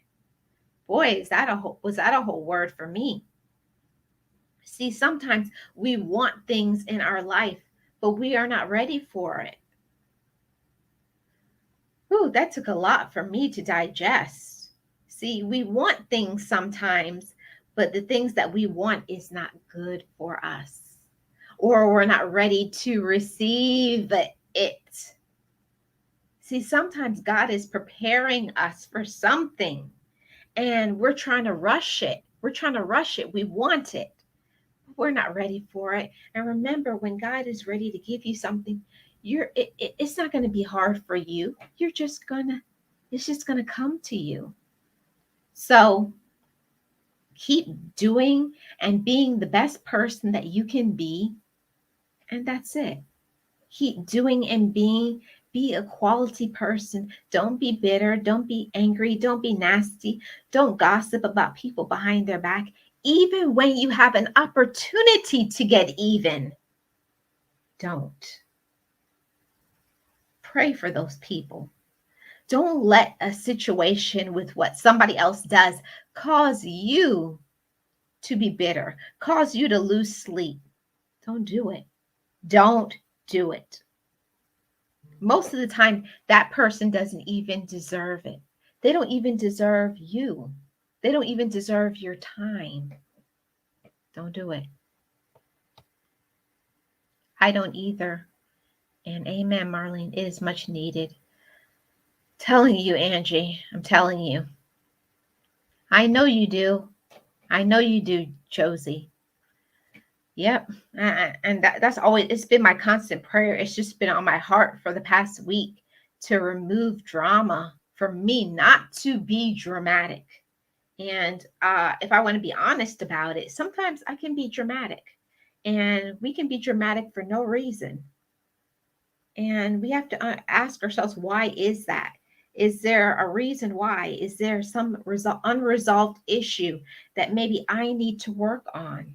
is that was that a whole word for me? See, sometimes we want things in our life, but we are not ready for it. Ooh, that took a lot for me to digest. See, we want things sometimes, but the things that we want is not good for us, or we're not ready to receive it. See, sometimes God is preparing us for something and we're trying to rush it. We want it. We're not ready for it. And remember, when God is ready to give you something, it's not going to be hard for you. It's just going to come to you. So keep doing and being the best person that you can be. And that's it. Keep doing and be a quality person. Don't be bitter. Don't be angry. Don't be nasty. Don't gossip about people behind their back. Even when you have an opportunity to get even, don't. Pray for those people. Don't let a situation with what somebody else does cause you to be bitter, cause you to lose sleep. Don't do it. Don't do it. Most of the time, that person doesn't even deserve it. They don't even deserve you. They don't even deserve your time. Don't do it. I don't either. And amen, Marlene. It is much needed. Telling you, Angie. I'm telling you. I know you do. I know you do, Josie. Yep. And that's always, it's been my constant prayer. It's just been on my heart for the past week to remove drama, for me not to be dramatic. And if I want to be honest about it, sometimes I can be dramatic, and we can be dramatic for no reason. And we have to ask ourselves, why is that? Is there a reason why? Is there some unresolved issue that maybe I need to work on?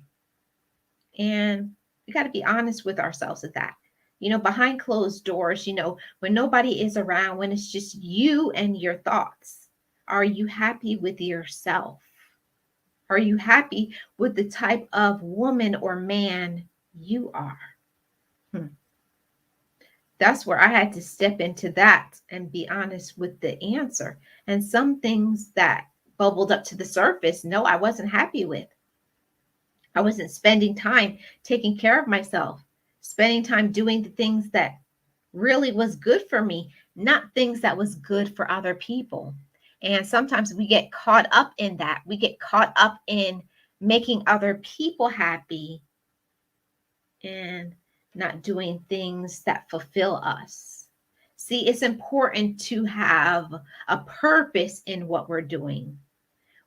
And we got to be honest with ourselves at that. Behind closed doors, when nobody is around, when it's just you and your thoughts, are you happy with yourself? Are you happy with the type of woman or man you are? That's where I had to step into that and be honest with the answer. And some things that bubbled up to the surface, no, I wasn't happy with. I wasn't spending time taking care of myself, spending time doing the things that really was good for me, not things that was good for other people. And sometimes we get caught up in that. We get caught up in making other people happy and not doing things that fulfill us. See, it's important to have a purpose in what we're doing.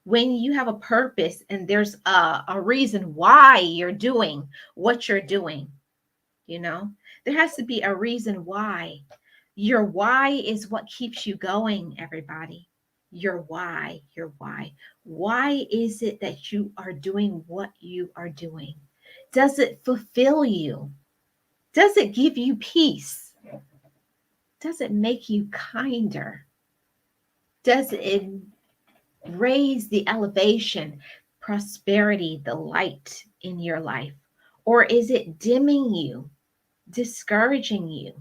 When you have a purpose and there's a reason why you're doing what you're doing, you know, there has to be a reason why. Your why is what keeps you going, everybody. Your why, your why. Why is it that you are doing what you are doing? Does it fulfill you? Does it give you peace? Does it make you kinder? Does it raise the elevation, prosperity, the light in your life? Or is it dimming you, discouraging you,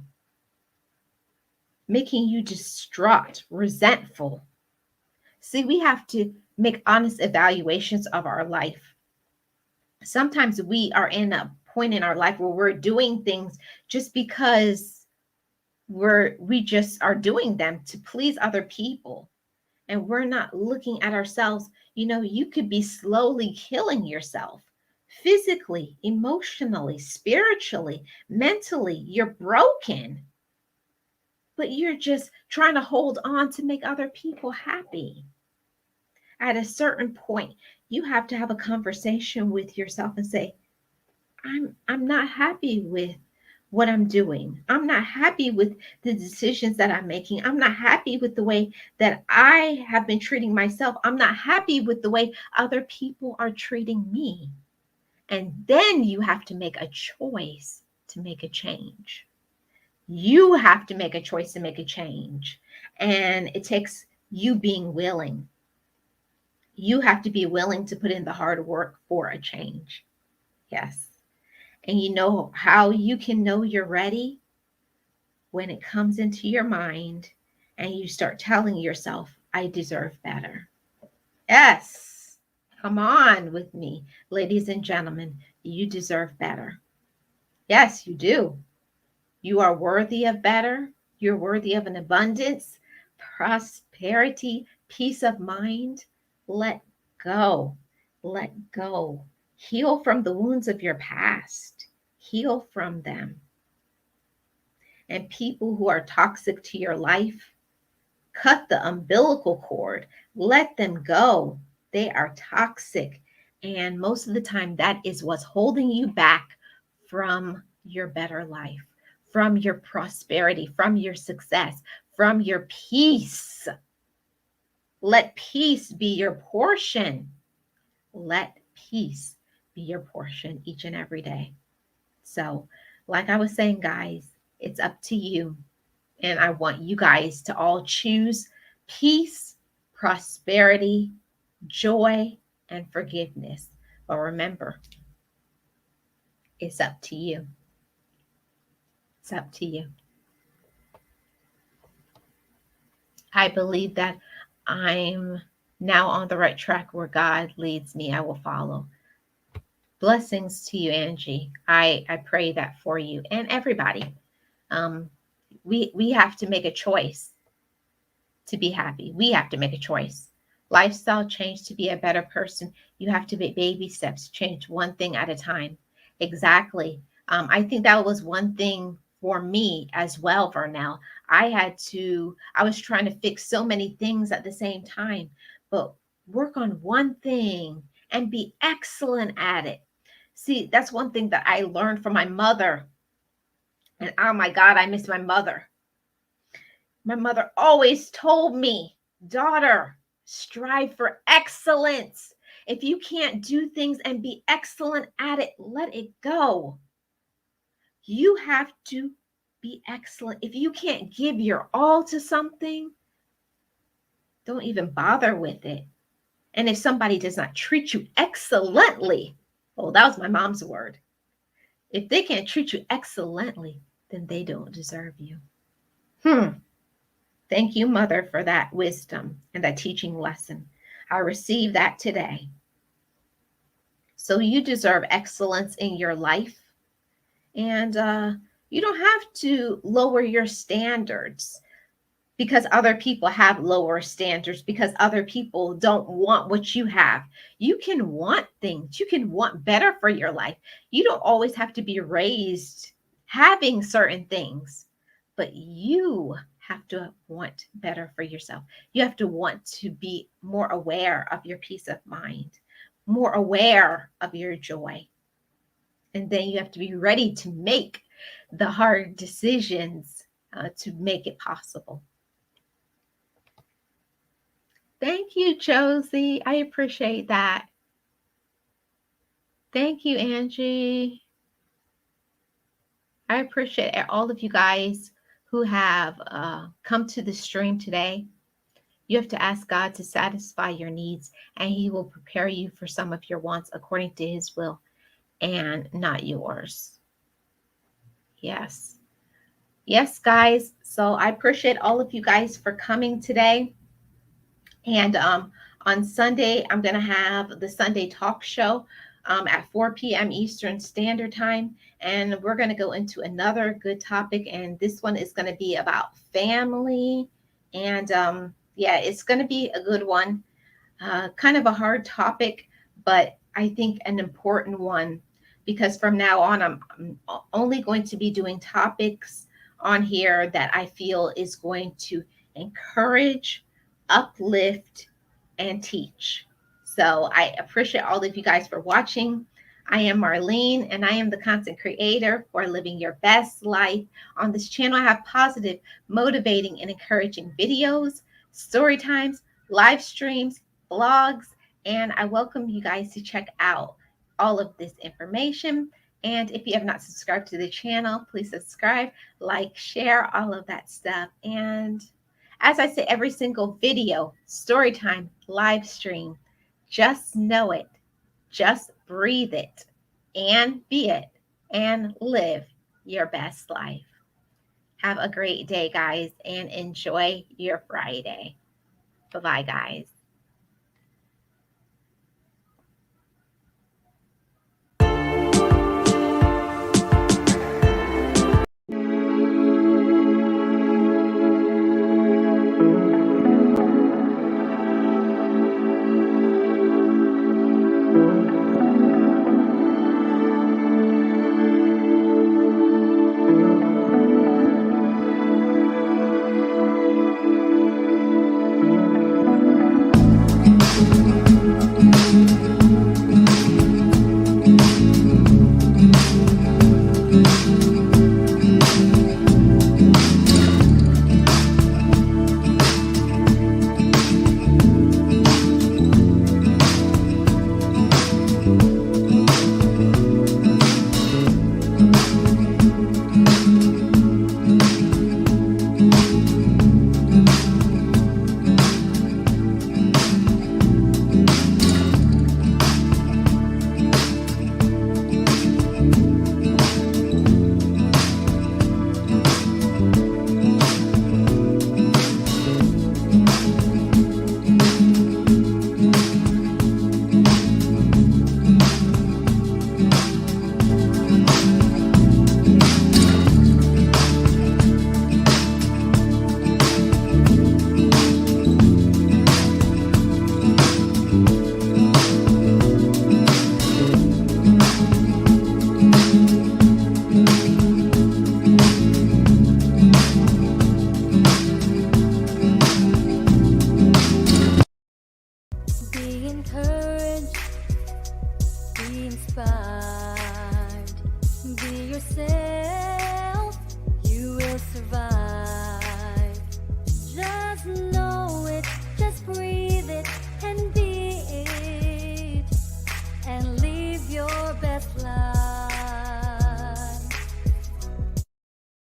making you distraught, resentful? See, we have to make honest evaluations of our life. Sometimes we are in a point in our life where we're doing things just because we just are doing them to please other people, and we're not looking at ourselves. You know, you could be slowly killing yourself physically, emotionally, spiritually, mentally. You're broken, but you're just trying to hold on to make other people happy. At a certain point, you have to have a conversation with yourself and say, I'm not happy with what I'm doing. I'm not happy with the decisions that I'm making. I'm not happy with the way that I have been treating myself. I'm not happy with the way other people are treating me. And then you have to make a choice to make a change. You have to make a choice to make a change. And it takes you being willing. You have to be willing to put in the hard work for a change. Yes. And you know how you can know you're ready? When it comes into your mind and you start telling yourself, I deserve better. Yes. Come on with me, ladies and gentlemen. You deserve better. Yes, you do. You are worthy of better. You're worthy of an abundance, prosperity, peace of mind. Let go. Let go. Heal from the wounds of your past. Heal from them. And people who are toxic to your life, cut the umbilical cord. Let them go. They are toxic. And most of the time, that is what's holding you back from your better life, from your prosperity, from your success, from your peace. Let peace be your portion. Let peace be your portion each and every day. So, like I was saying, guys, it's up to you. And I want you guys to all choose peace, prosperity, joy, and forgiveness. But remember, it's up to you. It's up to you. I believe that I'm now on the right track where God leads me. I will follow. Blessings to you, Angie. I pray that for you and everybody. We have to make a choice to be happy. We have to make a choice. Lifestyle change to be a better person. You have to make baby steps, change one thing at a time. Exactly. I think that was one thing for me as well, Vernell. I was trying to fix so many things at the same time, but work on one thing and be excellent at it. See, that's one thing that I learned from my mother. And oh my God, I miss my mother. My mother always told me, daughter, strive for excellence. If you can't do things and be excellent at it, let it go. You have to be excellent. If you can't give your all to something, don't even bother with it. And if somebody does not treat you excellently, oh, that was my mom's word. If they can't treat you excellently, then they don't deserve you. Thank you, Mother, for that wisdom and that teaching lesson. I received that today. So you deserve excellence in your life. And you don't have to lower your standards because other people have lower standards, because other people don't want what you have. You can want things. You can want better for your life. You don't always have to be raised having certain things, but you have to want better for yourself. You have to want to be more aware of your peace of mind, more aware of your joy. And then you have to be ready to make the hard decisions to make it possible. Thank you, Josie. I appreciate that. Thank you, Angie. I appreciate all of you guys who have come to the stream today. You have to ask God to satisfy your needs, and He will prepare you for some of your wants according to His will and not yours. Yes. Yes, guys. So I appreciate all of you guys for coming today. And on Sunday, I'm going to have the Sunday talk show at 4 p.m. Eastern Standard Time. And we're going to go into another good topic. And this one is going to be about family. And yeah, it's going to be a good one. Kind of a hard topic, but I think an important one, because from now on, I'm only going to be doing topics on here that I feel is going to encourage, uplift, and teach. So I appreciate all of you guys for watching. I am Marlene, and I am the content creator for Living Your Best Life. On this channel, I have positive, motivating, and encouraging videos, story times, live streams, blogs, and I welcome you guys to check out all of this information. And if you have not subscribed to the channel, please subscribe, like, share, all of that stuff. And as I say, every single video, story time, live stream, just know it, just breathe it, and be it, and live your best life. Have a great day, guys, and enjoy your Friday. Bye-bye, guys.